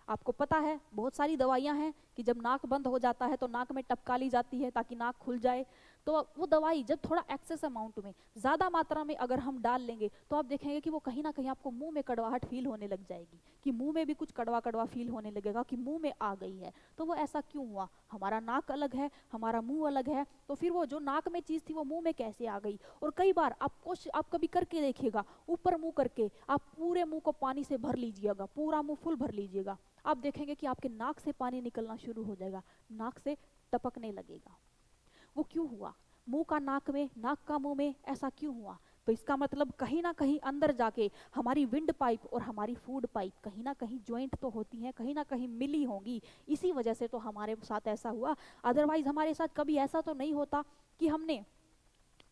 आपको पता है बहुत सारी दवाइयां हैं कि जब नाक बंद हो जाता है तो नाक में टपका ली जाती है ताकि नाक खुल जाए। तो वो दवाई जब थोड़ा एक्सेस अमाउंट में, ज़्यादा मात्रा में अगर हम डाल लेंगे तो आप देखेंगे कि वो कहीं ना कहीं आपको मुंह में कड़वाहट फील होने लग जाएगी, कि मुंह में भी कुछ कड़वा कड़वा फील होने लगेगा कि मुंह में आ गई है। तो वो ऐसा क्यों हुआ? हमारा नाक अलग है, हमारा मुंह अलग है, तो फिर वो जो नाक में चीज़ थी वो मुंह में कैसे आ गई? और कई बार आप कभी करके देखिएगा, ऊपर मुंह करके आप पूरे मुंह को पानी से भर लीजिएगा, पूरा मुंह फुल भर लीजिएगा, आप देखेंगे कि आपके नाक से पानी निकलना शुरू हो जाएगा, नाक से टपकने लगेगा। वो क्यों हुआ? मुंह का नाक में, नाक का मुंह में, ऐसा क्यों हुआ? तो इसका मतलब कहीं ना कहीं अंदर जाके हमारी विंड पाइप और हमारी फूड पाइप कहीं ना कहीं ज्वाइंट तो होती हैं, कहीं ना कहीं मिली होंगी, इसी वजह से तो हमारे साथ ऐसा हुआ। अदरवाइज हमारे साथ कभी ऐसा तो नहीं होता कि हमने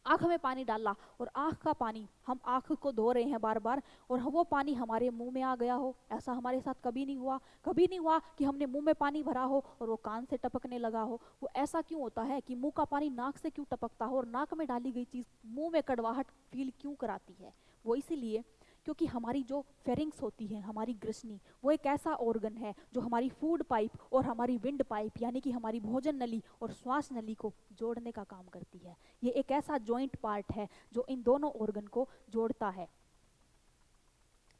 आँख में पानी डाला और आँख का पानी, हम आँख को धो रहे हैं बार बार और वो पानी हमारे मुंह में आ गया हो। ऐसा हमारे साथ कभी नहीं हुआ। कभी नहीं हुआ कि हमने मुंह में पानी भरा हो और वो कान से टपकने लगा हो। वो ऐसा क्यों होता है कि मुंह का पानी नाक से क्यों टपकता हो और नाक में डाली गई चीज़ मुंह में कड़वाहट फील क्यों कराती है? वो इसीलिए क्योंकि हमारी जो फेरिंग्स होती है, हमारी ग्रसनी, वो एक ऐसा ऑर्गन है जो हमारी फूड पाइप और हमारी विंड पाइप यानी कि हमारी भोजन नली और श्वास नली को जोड़ने का काम करती है। ये एक ऐसा जॉइंट पार्ट है जो इन दोनों ऑर्गन को जोड़ता है।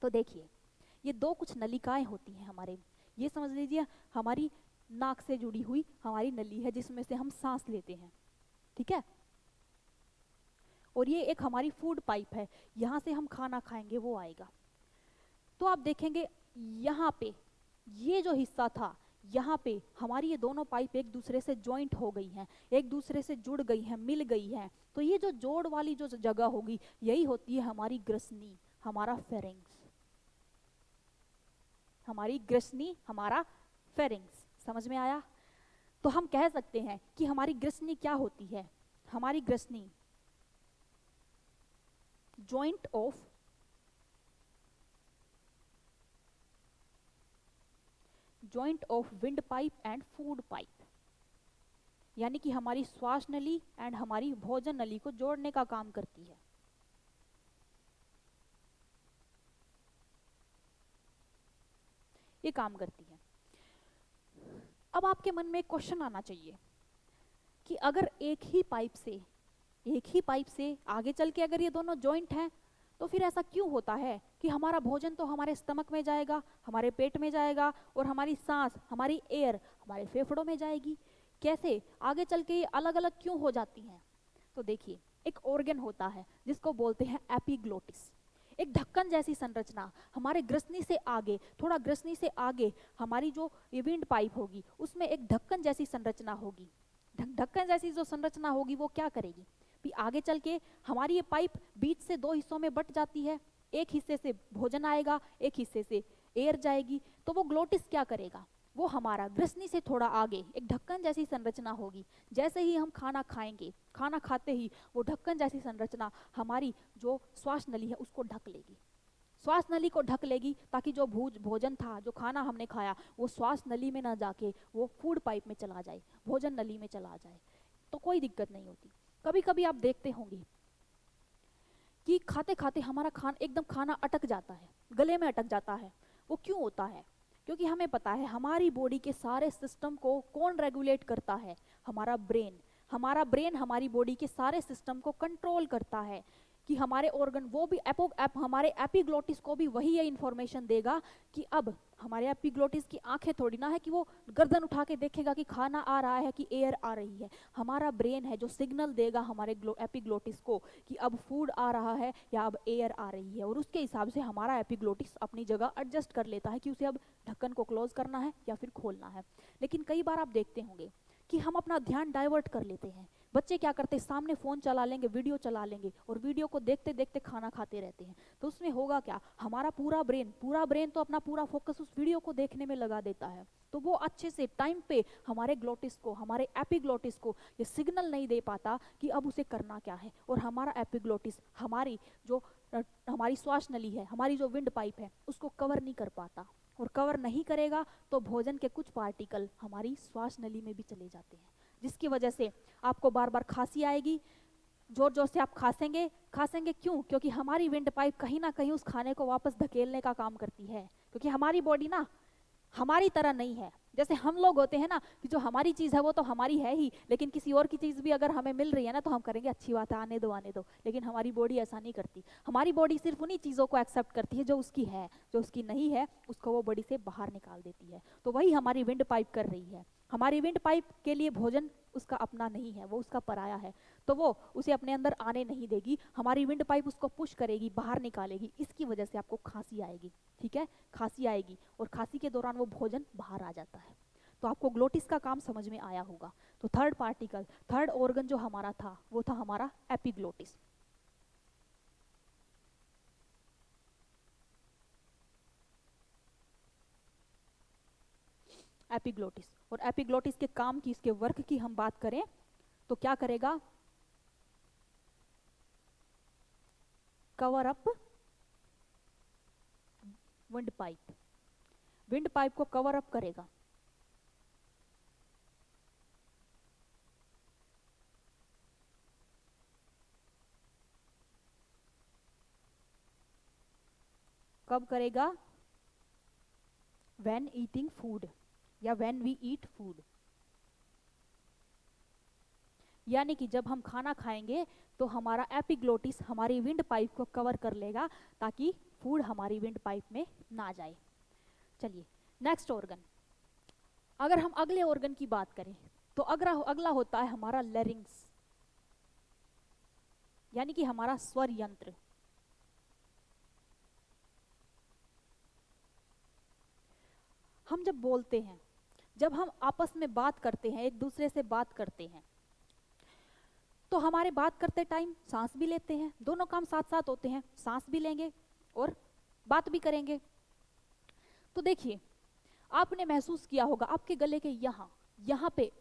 तो देखिए, ये दो कुछ नलिकाएं होती हैं हमारे, ये समझ लीजिए हमारी नाक से जुड़ी हुई हमारी नली है जिसमें से हम सांस लेते हैं, ठीक है। और ये एक हमारी फूड पाइप है, यहाँ से हम खाना खाएंगे वो आएगा। तो आप देखेंगे यहाँ पे ये जो हिस्सा था, यहाँ पे हमारी ये दोनों पाइप एक दूसरे से ज्वाइंट हो गई हैं, एक दूसरे से जुड़ गई हैं, मिल गई हैं। तो ये जो जोड़ वाली जो जगह होगी यही होती है हमारी ग्रसनी, हमारा फेरिंग्स, हमारी ग्रसनी, हमारा फेरिंग्स। समझ में आया? तो हम कह सकते हैं कि हमारी ग्रसनी क्या होती है? हमारी ग्रसनी joint of wind pipe and food pipe, यानी कि हमारी श्वास नली एंड हमारी भोजन नली को जोड़ने का काम करती है। ये काम करती है। अब आपके मन में एक क्वेश्चन आना चाहिए कि अगर एक ही पाइप से आगे चल के अगर ये दोनों जॉइंट हैं तो फिर ऐसा क्यों होता है कि हमारा भोजन तो हमारे स्टमक में जाएगा, हमारे पेट में जाएगा, और हमारी सांस, हमारी एयर हमारे फेफड़ों में जाएगी? कैसे आगे चल के ये अलग अलग क्यों हो जाती हैं? तो देखिए, एक ऑर्गन होता है जिसको बोलते हैं एपिग्लोटिस, एक ढक्कन जैसी संरचना। हमारे ग्रसनी से आगे, थोड़ा ग्रसनी से आगे हमारी जो ये विंड पाइप होगी उसमें एक ढक्कन जैसी संरचना होगी। ढक्कन जैसी जो संरचना होगी वो क्या करेगी? भी आगे चल के हमारी ये पाइप बीच से दो हिस्सों में बट जाती है, एक हिस्से से भोजन आएगा, एक हिस्से से एयर जाएगी। तो वो ग्लोटिस क्या करेगा? वो हमारा ग्रसनी से थोड़ा आगे एक ढक्कन जैसी संरचना होगी। जैसे ही हम खाना खाएंगे, खाना खाते ही वो ढक्कन जैसी संरचना हमारी जो श्वास नली है उसको ढक लेगी, श्वास नली को ढक लेगी, ताकि जो भोजन था, जो खाना हमने खाया, वो श्वास नली में ना जाके वो फूड पाइप में चला जाए, भोजन नली में चला जाए। तो कोई दिक्कत नहीं होती। कभी कभी आप देखते होंगे कि खाते खाते हमारा खाना अटक जाता है, गले में अटक जाता है। वो क्यों होता है? क्योंकि हमें पता है हमारी बॉडी के सारे सिस्टम को कौन रेगुलेट करता है? हमारा ब्रेन। हमारा ब्रेन हमारी बॉडी के सारे सिस्टम को कंट्रोल करता है कि हमारे ऑर्गन, वो भी हमारे एपिग्लोटिस को भी वही ये इंफॉर्मेशन देगा कि अब हमारे एपिग्लोटिस की आंखें थोड़ी ना है कि वो गर्दन उठा के देखेगा कि खाना आ रहा है कि एयर आ रही है। हमारा ब्रेन है जो सिग्नल देगा हमारे एपिग्लोटिस को कि अब फूड आ रहा है या अब एयर आ रही है, और उसके हिसाब से हमारा एपिग्लोटिस अपनी जगह एडजस्ट कर लेता है कि उसे अब ढक्कन को क्लोज करना है या फिर खोलना है। लेकिन कई बार आप देखते होंगे कि हम अपना ध्यान डाइवर्ट कर लेते हैं। बच्चे क्या करते हैं, सामने फ़ोन चला लेंगे, वीडियो चला लेंगे और वीडियो को देखते देखते खाना खाते रहते हैं। तो उसमें होगा क्या? हमारा पूरा ब्रेन तो अपना पूरा फोकस उस वीडियो को देखने में लगा देता है। तो वो अच्छे से टाइम पे हमारे ग्लोटिस को, हमारे एपिग्लोटिस को ये सिग्नल नहीं दे पाता कि अब उसे करना क्या है। और हमारा एपिग्लोटिस हमारी श्वास नली है, हमारी जो विंड पाइप है, उसको कवर नहीं कर पाता। और कवर नहीं करेगा तो भोजन के कुछ पार्टिकल हमारी श्वास नली में भी चले जाते हैं, जिसकी वजह से आपको बार बार खांसी आएगी, जोर जोर से आप खांसेंगे, खांसेंगे क्यों? क्योंकि हमारी विंड पाइप कहीं ना कहीं उस खाने को वापस धकेलने का काम करती है, क्योंकि हमारी बॉडी ना हमारी तरह नहीं है। जैसे हम लोग होते हैं ना कि जो हमारी चीज़ है वो तो हमारी है ही, लेकिन किसी और की चीज़ भी अगर हमें मिल रही है ना तो हम करेंगे अच्छी बात है, आने दो आने दो। लेकिन हमारी बॉडी ऐसा नहीं करती। हमारी बॉडी सिर्फ उन्हीं चीज़ों को एक्सेप्ट करती है जो उसकी है, जो उसकी नहीं है उसको वो बॉडी से बाहर निकाल देती है। तो वही हमारी विंड पाइप कर रही है। हमारी विंड पाइप के लिए भोजन उसका अपना नहीं है, वो उसका पराया है, तो वो उसे अपने अंदर आने नहीं देगी। हमारी विंड पाइप उसको पुश करेगी, बाहर निकालेगी। इसकी वजह से आपको खांसी आएगी, ठीक है, खांसी आएगी, और खांसी के दौरान वो भोजन बाहर आ जाता है। तो आपको ग्लोटिस का काम समझ में आया होगा। तो थर्ड पार्टिकल, थर्ड ऑर्गन जो हमारा था वो था हमारा एपिग्लोटिस। एपिग्लोटिस, और एपिग्लोटिस के काम की, इसके वर्क की हम बात करें तो क्या करेगा? Cover up wind pipe, wind pipe को कवर अप करेगा। कब करेगा? व्हेन ईटिंग फूड या व्हेन वी ईट फूड, यानी कि जब हम खाना खाएंगे तो हमारा एपिग्लोटिस हमारी विंड पाइप को कवर कर लेगा ताकि फूड हमारी विंड पाइप में ना जाए। चलिए नेक्स्ट ऑर्गन, अगर हम अगले ऑर्गन की बात करें तो अगला अगला होता है हमारा लैरिंग्स, यानी कि हमारा स्वर यंत्र। हम जब बोलते हैं, जब हम आपस में बात करते हैं, एक दूसरे से बात करते हैं, तो हमारे बात करते टाइम सांस भी लेते हैं, दोनों काम साथ साथ होते हैं, सांस भी लेंगे और बात भी करेंगे। तो देखिए, आपने महसूस किया होगा आपके गले के यहाँ पे,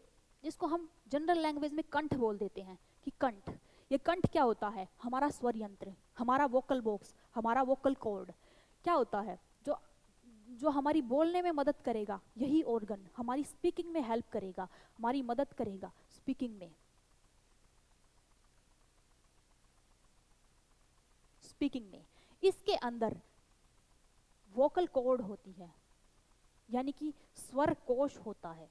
जिसको हम जनरल लैंग्वेज में कंठ बोल देते हैं कि कंठ, ये कंठ क्या होता है? हमारा स्वर यंत्र, हमारा वोकल बॉक्स, हमारा वोकल कॉर्ड। क्या होता है? जो जो हमारी बोलने में मदद करेगा, यही ऑर्गन हमारी स्पीकिंग में हेल्प करेगा, हमारी मदद करेगा स्पीकिंग में। स्पीकिंग में इसके अंदर वोकल कॉर्ड होती है, यानी कि स्वर कोश होता है,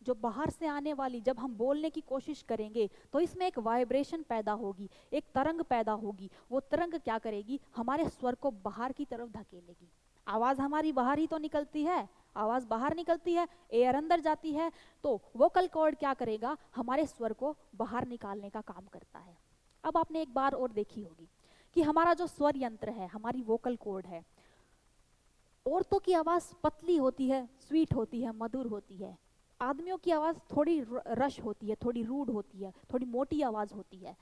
जो बाहर से आने वाली, जब हम बोलने की कोशिश करेंगे तो इसमें एक वाइब्रेशन पैदा होगी, एक तरंग पैदा होगी। वो तरंग क्या करेगी? हमारे स्वर को बाहर की तरफ धकेलेगी। आवाज हमारी बाहर ही तो निकलती है, आवाज बाहर निकलती है, एयर अंदर जाती है, तो वोकल कॉर्ड क्या करेगा? हमारे स्वर को बाहर निकालने का काम करता है। अब आपने एक बार और देखी होगी कि हमारा जो स्वर यंत्र है, हमारी वोकल कॉर्ड है, औरतों की आवाज पतली होती है, स्वीट होती है, मधुर होती है। आदमियों की आवाज थोड़ी रश होती है, थोड़ी रूड होती है, थोड़ी मोटी आवाज होती है।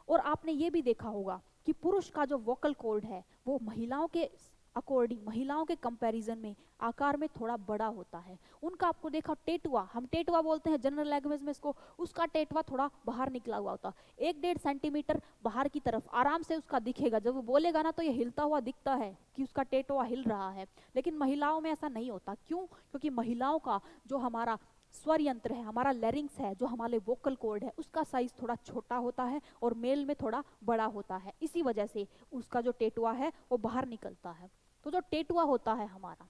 और आपने ये भी देखा होगा कि पुरुष का जो वोकल कॉर्ड है वो महिलाओं के अकॉर्डिंग, महिलाओं के कंपैरिजन में आकार में थोड़ा बड़ा होता है। उनका आपको देखा टेटुआ, हम टेटुआ बोलते हैं जनरल लैंग्वेज में इसको, उसका टेटुआ थोड़ा बाहर निकला हुआ होता है, 1-1.5 सेंटीमीटर बाहर की तरफ आराम से उसका दिखेगा। जब वो बोलेगा ना तो ये हिलता हुआ दिखता है कि उसका टेटुआ हिल रहा है। लेकिन महिलाओं में ऐसा नहीं होता। क्यों? क्योंकि महिलाओं का जो हमारा स्वर यंत्र है, हमारा लैरिंग्स है, जो हमारे वोकल कॉर्ड है, उसका साइज थोड़ा छोटा होता है और मेल में थोड़ा बड़ा होता है। इसी वजह से उसका जो टेटुआ है वो बाहर निकलता है। तो जो टेटुआ होता है हमारा,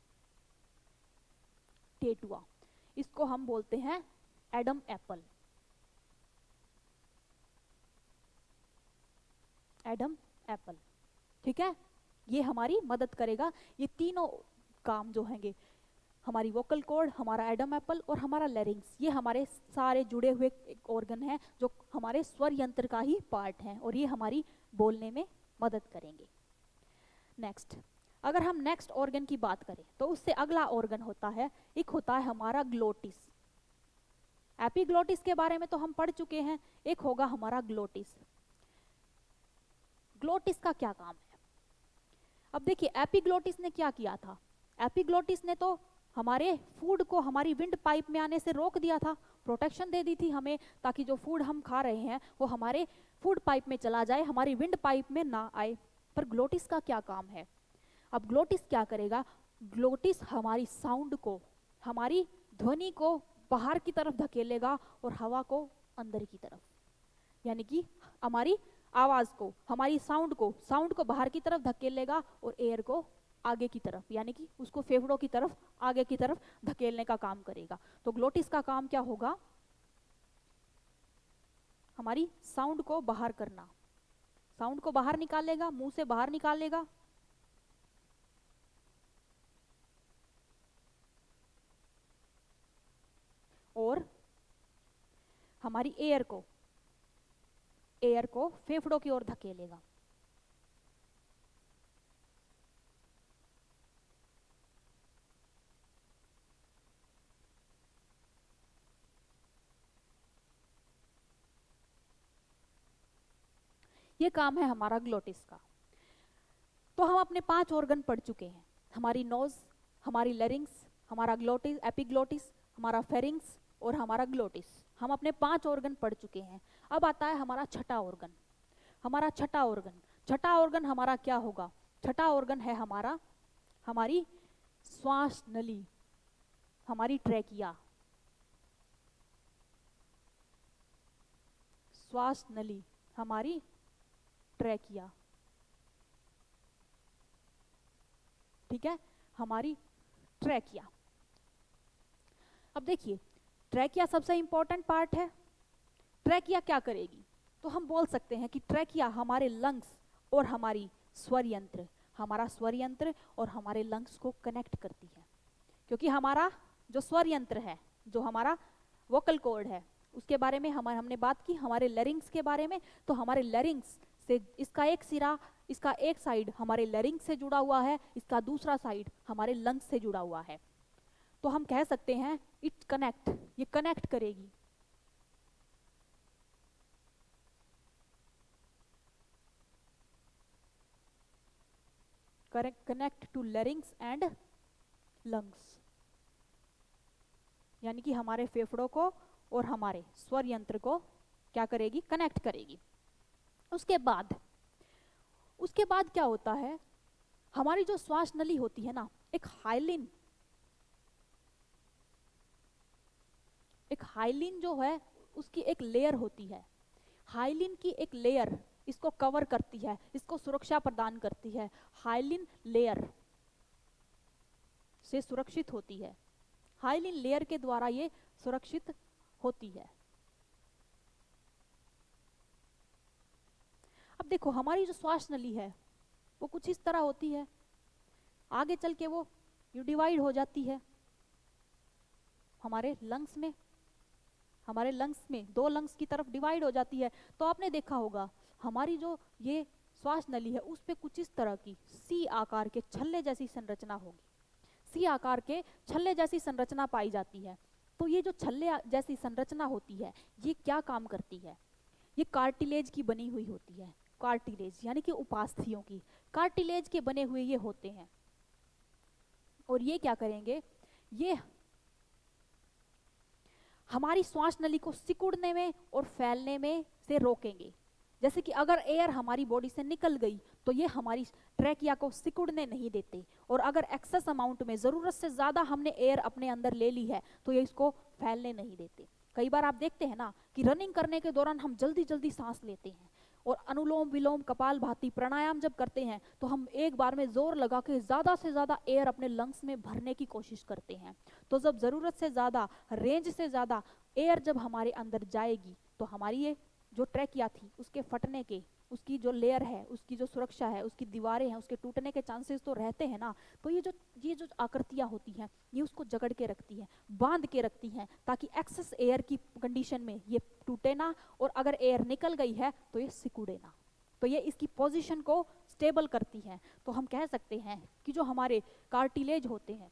टेटुआ, इसको हम बोलते हैं एडम एप्पल। एडम एप्पल, ठीक है, ये हमारी मदद करेगा। ये तीनों काम जो हैंगे, हमारी वोकल कॉर्ड, हमारा एडम एप्पल और हमारा लैरिंग्स, ये हमारे सारे जुड़े हुए एक ऑर्गन हैं जो हमारे स्वर यंत्र का ही पार्ट हैं और ये हमारी बोलने में मदद करेंगे। नेक्स्ट, अगर हम नेक्स्ट ऑर्गन की बात करें तो उससे अगला ऑर्गन होता है, एक होता है हमारा ग्लोटिस। एपिग्लोटिस के बारे में तो हम पढ़ चुके हैं, एक होगा हमारा ग्लोटिस। ग्लोटिस का क्या काम है? अब देखिए, एपिग्लोटिस ने क्या किया था? एपिग्लोटिस ने तो हमारे फूड को हमारी विंड पाइप में आने से रोक दिया था, प्रोटेक्शन दे दी थी हमें, ताकि जो फूड हम खा रहे हैं वो हमारे फूड पाइप में चला जाए, हमारी विंड पाइप में ना आए। पर ग्लोटिस का क्या काम है? अब ग्लोटिस क्या करेगा? ग्लोटिस हमारी साउंड को, हमारी ध्वनि को बाहर की तरफ धकेलेगा और हवा को अंदर की तरफ। यानी कि हमारी आवाज को, हमारी साउंड को बाहर की तरफ धकेलेगा और एयर को आगे की तरफ, यानी कि उसको फेफड़ों की तरफ, आगे की तरफ धकेलने का काम करेगा। तो ग्लोटिस का काम क्या होगा? हमारी साउंड को बाहर करना, साउंड को बाहर निकालेगा, मुंह से बाहर निकालेगा, और हमारी एयर को फेफड़ों की ओर धकेलेगा। ये काम है हमारा ग्लोटिस का। तो हम अपने 5 ऑर्गन पढ़ चुके हैं, हमारी नोज, हमारी लैरिंग्स, हमारा ग्लोटिस, एपिग्लोटिस, हमारा फेरिंग्स और हमारा ग्लोटिस। हम अपने 5 ऑर्गन पढ़ चुके हैं। अब आता है हमारा छठा ऑर्गन। हमारा छठा ऑर्गन हमारा क्या होगा? छठा ऑर्गन है हमारी श्वास नली, हमारी ट्रैकिया। श्वास नली, हमारी ट्रैकिया, ठीक है, हमारी ट्रैकिया। अब देखिए, ट्रैकिया सबसे इंपॉर्टेंट पार्ट है। ट्रैकिया क्या करेगी? तो हम बोल सकते हैं कि ट्रैकिया हमारे लंग्स और हमारी स्वर यंत्र, हमारा स्वर यंत्र और हमारे लंग्स को कनेक्ट करती है। क्योंकि हमारा जो स्वर यंत्र है, जो हमारा वोकल कॉर्ड है, उसके बारे में हमने बात की, हमारे लैरिंग्स के बारे में। तो हमारे लैरिंग्स से इसका एक सिरा, इसका एक साइड हमारे लैरिंग्स से जुड़ा हुआ है, इसका दूसरा साइड हमारे लंग्स से जुड़ा हुआ है। तो हम कह सकते हैं इट कनेक्ट, ये कनेक्ट करेगी। Connect to larynx and lungs, यानी कि हमारे फेफड़ों को और हमारे स्वर यंत्र को क्या करेगी? कनेक्ट करेगी। उसके बाद क्या होता है? हमारी जो श्वास नली होती है ना, एक हाइलिन जो है, उसकी एक लेयर होती है। हाइलिन की एक लेयर इसको कवर करती है, इसको सुरक्षा प्रदान करती है। हाइलिन लेयर से सुरक्षित होती है, हाइलिन लेयर के द्वारा ये सुरक्षित होती है। अब देखो, हमारी जो श्वास नली है वो कुछ इस तरह होती है, आगे चल के वो डिवाइड हो जाती है हमारे लंग्स में 2 लंग्स की तरफ डिवाइड हो जाती है। तो आपने देखा होगा हमारी जो ये श्वास नली है उस पे कुछ इस तरह की सी आकार के छल्ले जैसी संरचना होगी, सी आकार के छल्ले जैसी संरचना पाई जाती है। तो ये जो छल्ले जैसी संरचना होती है, ये क्या काम करती है? ये कार्टिलेज की बनी हुई होती है। कार्टिलेज यानी कि उपास्थियों की, कार्टिलेज के बने हुए ये होते हैं। और ये क्या करेंगे? ये हमारी श्वास नली को सिकुड़ने में और फैलने में से रोकेंगे। जैसे कि अगर एयर हमारी बॉडी से निकल गई तो ये हमारी ट्रैकिया को सिकुड़ने नहीं देते, और अगर एक्सेस अमाउंट में, ज़रूरत से ज़्यादा हमने एयर अपने अंदर ले ली है तो ये इसको फैलने नहीं देते। कई बार आप देखते हैं ना कि रनिंग करने के दौरान हम जल्दी जल्दी सांस लेते हैं, और अनुलोम विलोम कपालभाति प्राणायाम जब करते हैं तो हम एक बार में जोर लगा के ज़्यादा से ज़्यादा एयर अपने लंग्स में भरने की कोशिश करते हैं। तो जब ज़रूरत से ज़्यादा, रेंज से ज़्यादा एयर जब हमारे अंदर जाएगी तो हमारी ये जो ट्रैकिया थी उसके फटने के, उसकी जो लेयर है, उसकी जो सुरक्षा है, उसकी दीवारें हैं, उसके टूटने के चांसेस तो रहते हैं ना। तो ये जो आकृतियां होती हैं ये उसको जकड़ के रखती हैं, बांध के रखती हैं, ताकि एक्सेस एयर की कंडीशन में ये टूटे ना, और अगर एयर निकल गई है तो ये सिकुड़े ना। तो ये इसकी पोजीशन को स्टेबल करती हैं। तो हम कह सकते हैं कि जो हमारे कार्टिलेज होते हैं,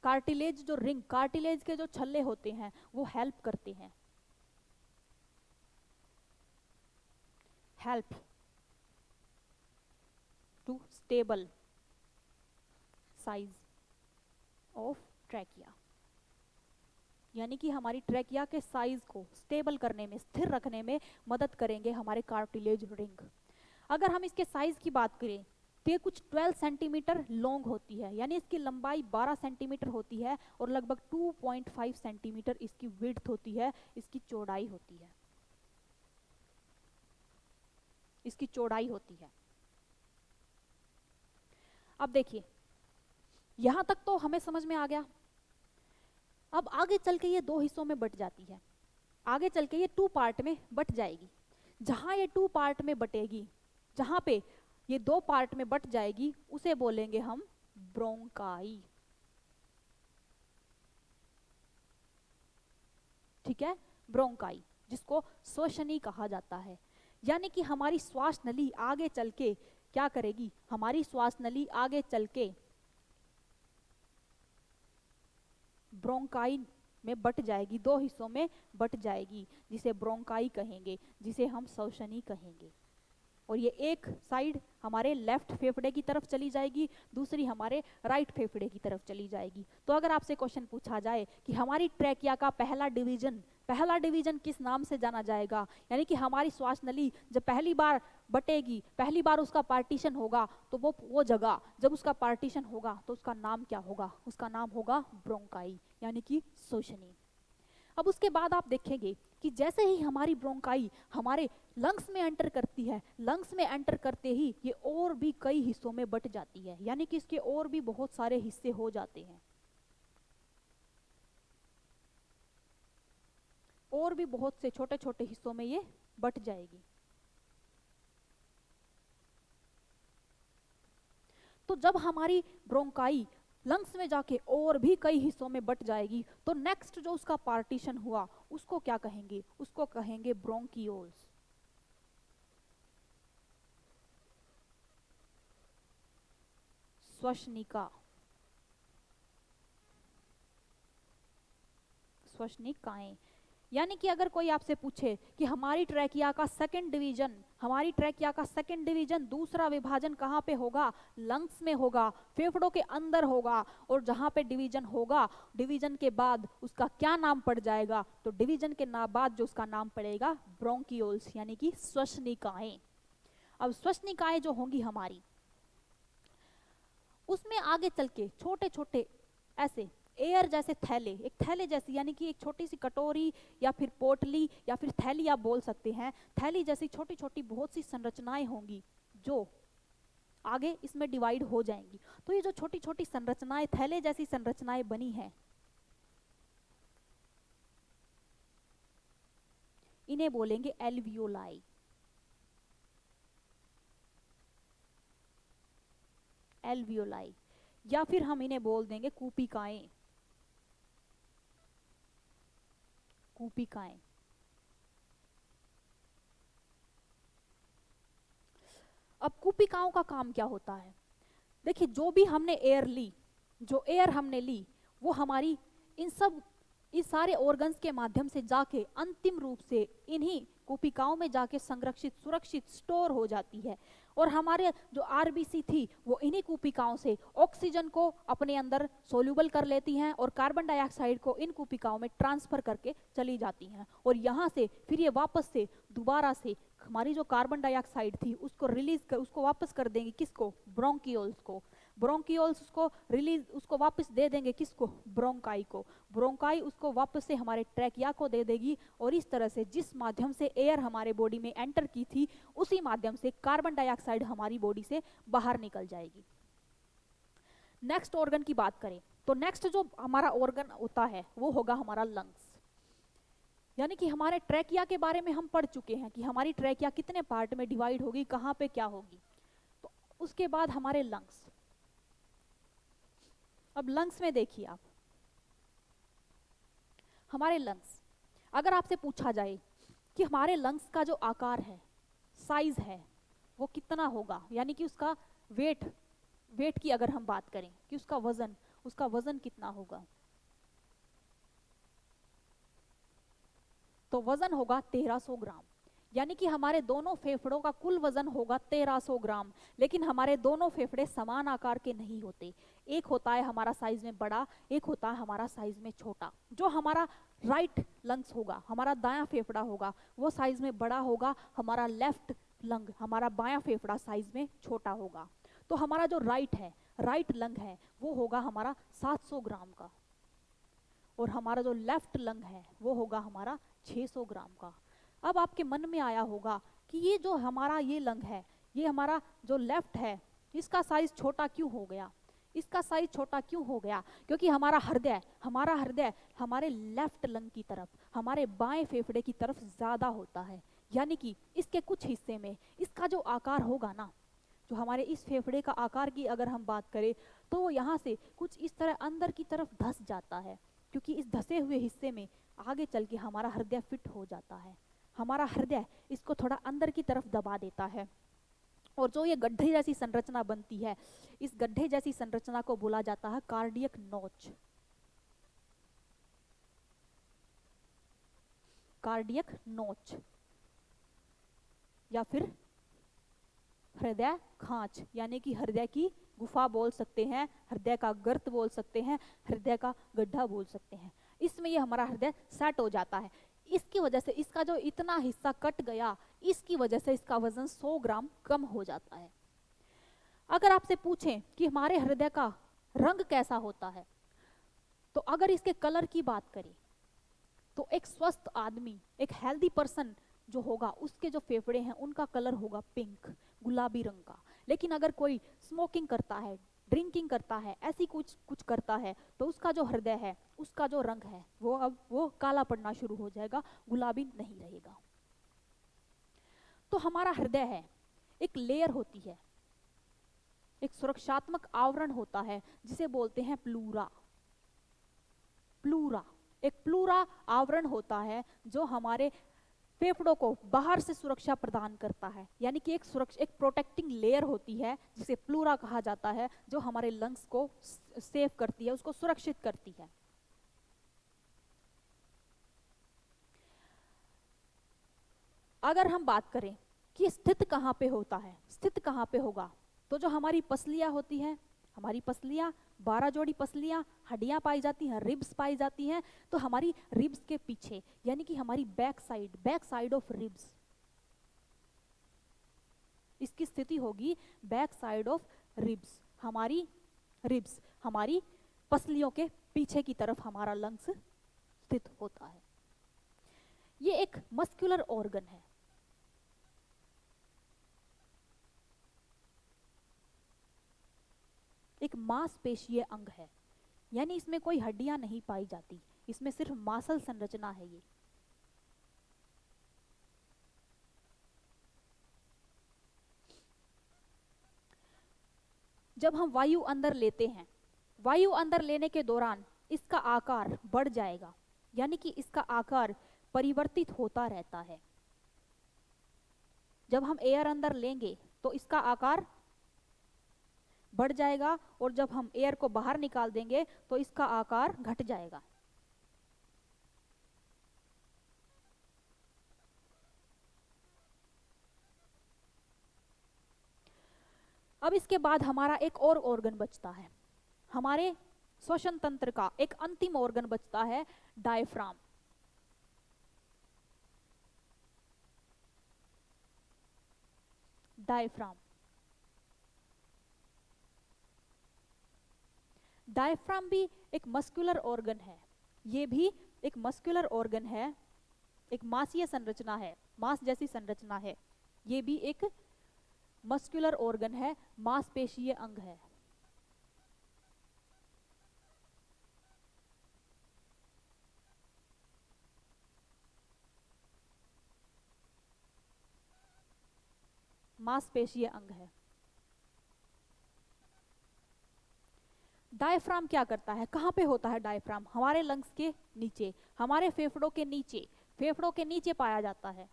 कार्टिलेज जो रिंग, कार्टिलेज के जो छल्ले होते हैं वो हेल्प करते हैं, help to stable size of trachea, यानी कि हमारी ट्रैकिया के साइज को स्टेबल करने में, स्थिर रखने में मदद करेंगे हमारे कार्टिलेज रिंग। अगर हम इसके साइज की बात करें तो ये कुछ 12 सेंटीमीटर लॉन्ग होती है, यानी इसकी लंबाई 12 सेंटीमीटर होती है और लगभग 2.5 सेंटीमीटर इसकी विड्थ होती है, इसकी चौड़ाई होती है, इसकी चौड़ाई होती है। अब देखिए यहां तक तो हमें समझ में आ गया। अब आगे चल के ये दो हिस्सों में बट जाती है, आगे चल के ये 2 पार्ट में बट जाएगी। जहां ये 2 पार्ट में बटेगी, जहां पे ये 2 पार्ट में बट जाएगी, उसे बोलेंगे हम ब्रोंकाई। ठीक है, ब्रोंकाई, जिसको श्वसनी कहा जाता है। यानी कि हमारी श्वास नली आगे चल के क्या करेगी, हमारी श्वास नली आगे चल के ब्रोंकाई में बट जाएगी, 2 हिस्सों में बट जाएगी, जिसे ब्रोंकाई कहेंगे, जिसे हम श्वसनी कहेंगे। और ये एक साइड हमारे लेफ्ट फेफड़े की तरफ चली जाएगी, दूसरी हमारे राइट फेफड़े की तरफ चली जाएगी। तो अगर आपसे क्वेश्चन पूछा जाए कि हमारी ट्रैकिया का पहला डिवीजन किस नाम से जाना जाएगा, यानी कि हमारी श्वास नली जब पहली बार बटेगी, पहली बार उसका पार्टीशन होगा, तो वो जगह जब उसका पार्टीशन होगा तो उसका नाम क्या होगा, उसका नाम होगा ब्रोंकाई, यानी कि श्वसनी। अब उसके बाद आप देखेंगे कि जैसे ही हमारी ब्रोंकाई हमारे लंग्स में एंटर करती है, लंग्स में एंटर करते ही ये और भी कई हिस्सों में बट जाती है, यानी कि इसके और भी बहुत सारे हिस्से हो जाते हैं, और भी बहुत से छोटे छोटे हिस्सों में ये बट जाएगी। तो जब हमारी ब्रोंकाई लंग्स में जाके और भी कई हिस्सों में बट जाएगी, तो नेक्स्ट जो उसका पार्टीशन हुआ उसको क्या कहेंगे, उसको कहेंगे ब्रोंकियोल्स। श्वसनिका, श्वसनिकाएं। यानी कि अगर कोई आपसे पूछे कि हमारी ट्रैकिया का सेकंड डिवीजन दूसरा विभाजन कहाँ पे होगा, लंग्स में होगा, फेफड़ों के अंदर होगा, और जहाँ पे डिवीजन होगा, डिवीजन के बाद उसका क्या नाम पड़ जाएगा, तो डिवीजन के बाद जो उसका नाम पड़ेगा ब्रोंकियोल्स, यानी कि श्वसनिकाएं। अब श्वसनिकाएं जो होंगी हमारी, उसमें आगे चल के छोटे छोटे ऐसे एयर जैसे थैले, एक थैले जैसी, यानी कि एक छोटी सी कटोरी या फिर पोटली या फिर थैली आप बोल सकते हैं, थैली जैसी छोटी छोटी बहुत सी संरचनाएं होंगी जो आगे इसमें डिवाइड हो जाएंगी। तो ये जो छोटी छोटी संरचनाएं, थैले जैसी संरचनाएं बनी हैं, इन्हें बोलेंगे एल्वियोलाई। एल्वियोलाई, या फिर हम इन्हें बोल देंगे कूपिकाएं। कूपिकाएं। अब कूपिकाओं का काम क्या होता है, देखिए जो भी हमने एयर ली, जो एयर हमने ली, वो हमारी इस सारे ऑर्गन्स के माध्यम से जाके अंतिम रूप से इन्हीं कूपिकाओं में जाके संरक्षित, सुरक्षित, स्टोर हो जाती है। और हमारे जो आरबीसी थी वो इन्हीं कूपिकाओं से ऑक्सीजन को अपने अंदर सोल्यूबल कर लेती हैं और कार्बन डाइऑक्साइड को इन कूपिकाओं में ट्रांसफर करके चली जाती हैं। और यहाँ से फिर ये वापस से दोबारा से हमारी जो कार्बन डाइऑक्साइड थी उसको उसको वापस कर देंगे, किसको, ब्रोंकियोल्स को। ब्रोंकियोल्स उसको वापस दे देंगे, किसको, ब्रोंकाई को। ब्रोंकाई उसको वापस से हमारे ट्रैकिया को दे देगी, और इस तरह से जिस माध्यम से एयर हमारे बॉडी में एंटर की थी, उसी माध्यम से कार्बन डाइऑक्साइड हमारी बॉडी से बाहर निकल जाएगी। नेक्स्ट ऑर्गन की बात करें तो नेक्स्ट जो हमारा ऑर्गन होता है वो होगा हमारा लंग्स। यानी कि हमारे ट्रैकिया के बारे में हम पढ़ चुके हैं कि हमारी ट्रैकिया कितने पार्ट में डिवाइड होगी, कहाँ पे क्या होगी। तो उसके बाद हमारे लंग्स। अब लंग्स में देखिए आप, हमारे लंग्स, अगर आपसे पूछा जाए कि हमारे लंग्स का जो आकार है, साइज है, वो कितना होगा, यानी कि उसका वेट की अगर हम बात करें कि उसका वजन कितना होगा, तो वजन होगा 1300 ग्राम। यानी कि हमारे दोनों फेफड़ों का कुल वजन होगा 1300 ग्राम। लेकिन हमारे दोनों फेफड़े समान आकार के नहीं होते, एक होता है हमारा साइज में बड़ा, एक होता है हमारा साइज में छोटा। जो हमारा राइट लंग्स होगा, हमारा दायां फेफड़ा होगा, वो साइज में बड़ा होगा, हमारा लेफ्ट लंग, हमारा बायां फेफड़ा साइज में छोटा होगा। तो हमारा जो राइट लंग है वो होगा हमारा 700 ग्राम का, और हमारा जो लेफ्ट लंग है वो होगा हमारा 600 ग्राम का। अब आपके मन में आया होगा कि ये जो हमारा ये लंग है, ये हमारा जो लेफ्ट है, इसका साइज छोटा क्यों हो गया? इसका साइज छोटा क्यों हो गया? क्योंकि हमारा हृदय हमारे लेफ्ट लंग की तरफ, हमारे बाएं फेफड़े की तरफ ज्यादा होता है। यानी कि इसके कुछ हिस्से में इसका जो आकार होगा ना, जो हमारे इस फेफड़े का आकार की अगर हम बात करें, तो वो यहाँ से कुछ इस तरह अंदर की तरफ धस जाता है, क्योंकि इस धसे हुए हिस्से में आगे चल के हमारा हृदय फिट हो जाता है। हमारा हृदय इसको थोड़ा अंदर की तरफ दबा देता है, और जो ये गड्ढे जैसी संरचना बनती है, इस गड्ढे जैसी संरचना को बोला जाता है कार्डियक नोच। कार्डियक नोच या फिर हृदय खांच, यानी कि हृदय की गुफा बोल सकते हैं, हृदय का गर्त बोल सकते हैं, हृदय का गड्ढा बोल सकते हैं। इसमें ये हमारा हृदय सेट हो जाता है। इसकी वजह से इसका जो इतना हिस्सा कट गया, इसकी वजह से इसका वजन 100 ग्राम कम हो जाता है। अगर आपसे पूछें कि हमारे हृदय का रंग कैसा होता है, तो अगर इसके कलर की बात करें, तो एक स्वस्थ आदमी, एक हेल्दी पर्सन जो होगा, उसके जो फेफड़े हैं उनका कलर होगा पिंक, गुलाबी रंग का। लेकिन अगर कोई स्मोकिंग करता है, ड्रिंकिंग करता है, ऐसी कुछ करता है, तो उसका जो हृदय है, उसका जो रंग है वो काला पड़ना शुरू हो जाएगा, गुलाबी नहीं रहेगा। तो हमारा हृदय है, एक लेयर होती है, एक सुरक्षात्मक आवरण होता है जिसे बोलते हैं प्लूरा। एक प्लूरा आवरण होता है जो हमारे फेफड़ों को बाहर से सुरक्षा प्रदान करता है। यानी कि एक प्रोटेक्टिंग लेयर होती है जिसे प्लूरा कहा जाता है, जो हमारे लंग्स को सेव करती है, उसको सुरक्षित करती है। अगर हम बात करें कि स्थित कहाँ पे होता है, स्थित कहाँ पे होगा, तो जो हमारी पसलियां होती हैं, हमारी पसलियां 12 जोड़ी पसलियां, हड्डियां पाई जाती हैं, रिब्स पाई जाती हैं, तो हमारी रिब्स के पीछे, यानी कि हमारी बैक साइड ऑफ रिब्स, इसकी स्थिति होगी बैक साइड ऑफ रिब्स। हमारी रिब्स, हमारी पसलियों के पीछे की तरफ हमारा लंग्स स्थित होता है। ये एक मस्कुलर ऑर्गन है। एक मांसपेशीय अंग है, यानी इसमें कोई हड्डियां नहीं पाई जाती, इसमें सिर्फ मांसल संरचना है। ये जब हम वायु अंदर लेते हैं, वायु अंदर लेने के दौरान इसका आकार बढ़ जाएगा, यानी कि इसका आकार परिवर्तित होता रहता है। जब हम एयर अंदर लेंगे तो इसका आकार बढ़ जाएगा, और जब हम एयर को बाहर निकाल देंगे तो इसका आकार घट जाएगा। अब इसके बाद हमारा एक और ऑर्गन बचता है, हमारे श्वसन तंत्र का एक अंतिम ऑर्गन बचता है, डायफ्राम। डायफ्राम भी एक मस्कुलर ऑर्गन है। ये भी एक मस्कुलर ऑर्गन है, एक मांसीय संरचना है, मांस जैसी संरचना है। ये भी एक मस्कुलर ऑर्गन है, मांसपेशीय अंग है। मांसपेशीय अंग है। डायफ्राम क्या करता है, कहां पे होता है डायफ्राम? हमारे लंग्स के नीचे, हमारे फेफड़ों के नीचे, फेफड़ों के नीचे पाया जाता है।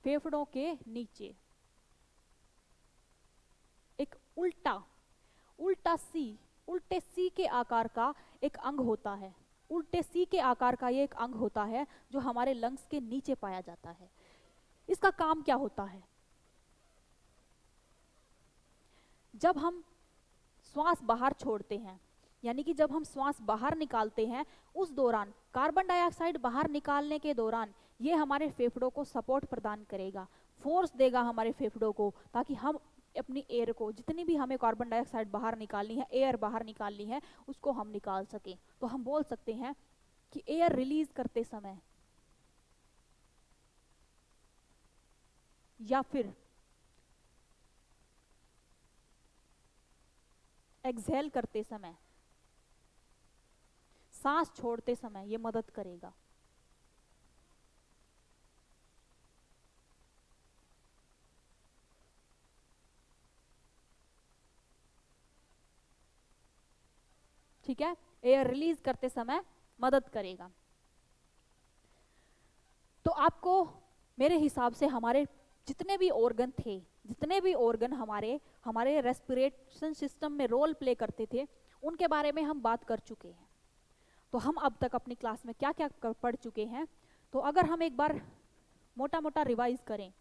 फेफड़ों के नीचे एक उल्टे सी के आकार का एक अंग होता है। उल्टे सी के आकार का ये एक अंग होता है जो हमारे लंग्स के नीचे पाया जाता है। इसका काम क्या होता है? जब हम श्वास बाहर छोड़ते हैं, यानी कि जब हम श्वास बाहर निकालते हैं, उस दौरान कार्बन डाइऑक्साइड बाहर निकालने के दौरान ये हमारे फेफड़ों को सपोर्ट प्रदान करेगा, फोर्स देगा हमारे फेफड़ों को, ताकि हम अपनी एयर को, जितनी भी हमें कार्बन डाइऑक्साइड बाहर निकालनी है, एयर बाहर निकालनी है, उसको हम निकाल सकें। तो हम बोल सकते हैं कि एयर रिलीज करते समय या फिर एक्सहेल करते समय, सांस छोड़ते समय ये मदद करेगा। ठीक है, एयर रिलीज करते समय मदद करेगा। तो आपको मेरे हिसाब से हमारे जितने भी ऑर्गन थे, जितने भी ऑर्गन हमारे हमारे रेस्पिरेशन सिस्टम में रोल प्ले करते थे, उनके बारे में हम बात कर चुके हैं। तो हम अब तक अपनी क्लास में क्या क्या पढ़ चुके हैं, तो अगर हम एक बार मोटा मोटा रिवाइज करें,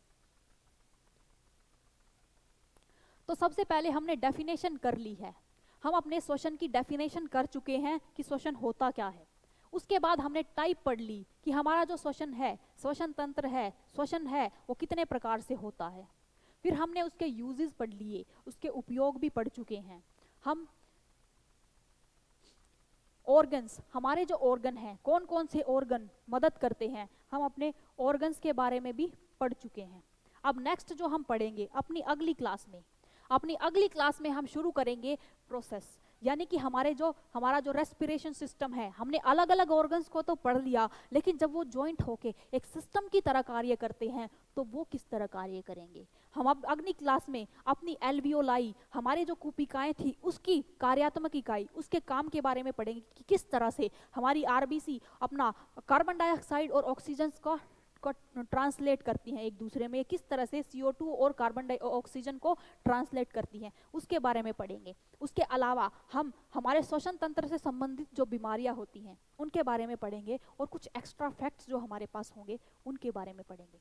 तो सबसे पहले हमने डेफिनेशन कर ली है। हम अपने श्वसन की डेफिनेशन कर चुके हैं कि श्वसन होता क्या है। उसके बाद हमने टाइप पढ़ ली कि हमारा जो श्वसन है, श्वसन तंत्र है, श्वसन है, वो कितने प्रकार से होता है। फिर हमने उसके यूजेस पढ़ लिए, उसके उपयोग भी पढ़ चुके हैं। हम ऑर्गन्स, हमारे जो ऑर्गन हैं, कौन कौन से ऑर्गन मदद करते हैं, हम अपने ऑर्गन्स के बारे में भी पढ़ चुके हैं। अब नेक्स्ट जो हम पढ़ेंगे अपनी अगली क्लास में हम शुरू करेंगे प्रोसेस, यानी कि हमारा जो रेस्पिरेशन सिस्टम है, हमने अलग अलग ऑर्गन्स को तो पढ़ लिया, लेकिन जब वो जॉइंट होके एक सिस्टम की तरह कार्य करते हैं तो वो किस तरह कार्य करेंगे। हम अब अगली क्लास में अपनी एल्वियोलाई, हमारे जो कुपिकाएं थी, उसकी कार्यात्मक इकाई, उसके काम के बारे में पढ़ेंगे कि किस तरह से हमारी आरबीसी अपना कार्बन डाइऑक्साइड और ऑक्सीजन को ट्रांसलेट करती हैं एक दूसरे में, किस तरह से CO2 और ऑक्सीजन को ट्रांसलेट करती हैं, उसके बारे में पढ़ेंगे। उसके अलावा हम हमारे श्वसन तंत्र से संबंधित जो बीमारियां होती हैं उनके बारे में पढ़ेंगे, और कुछ एक्स्ट्रा फैक्ट्स जो हमारे पास होंगे उनके बारे में पढ़ेंगे।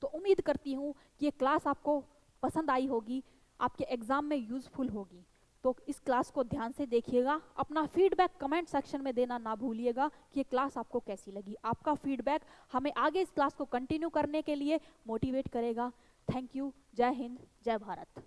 तो उम्मीद करती हूँ कि ये क्लास आपको पसंद आई होगी, आपके एग्जाम में यूजफुल होगी। तो इस क्लास को ध्यान से देखिएगा, अपना फीडबैक कमेंट सेक्शन में देना ना भूलिएगा कि ये क्लास आपको कैसी लगी। आपका फीडबैक हमें आगे इस क्लास को कंटिन्यू करने के लिए मोटिवेट करेगा। Thank you. जय हिंद, जय भारत।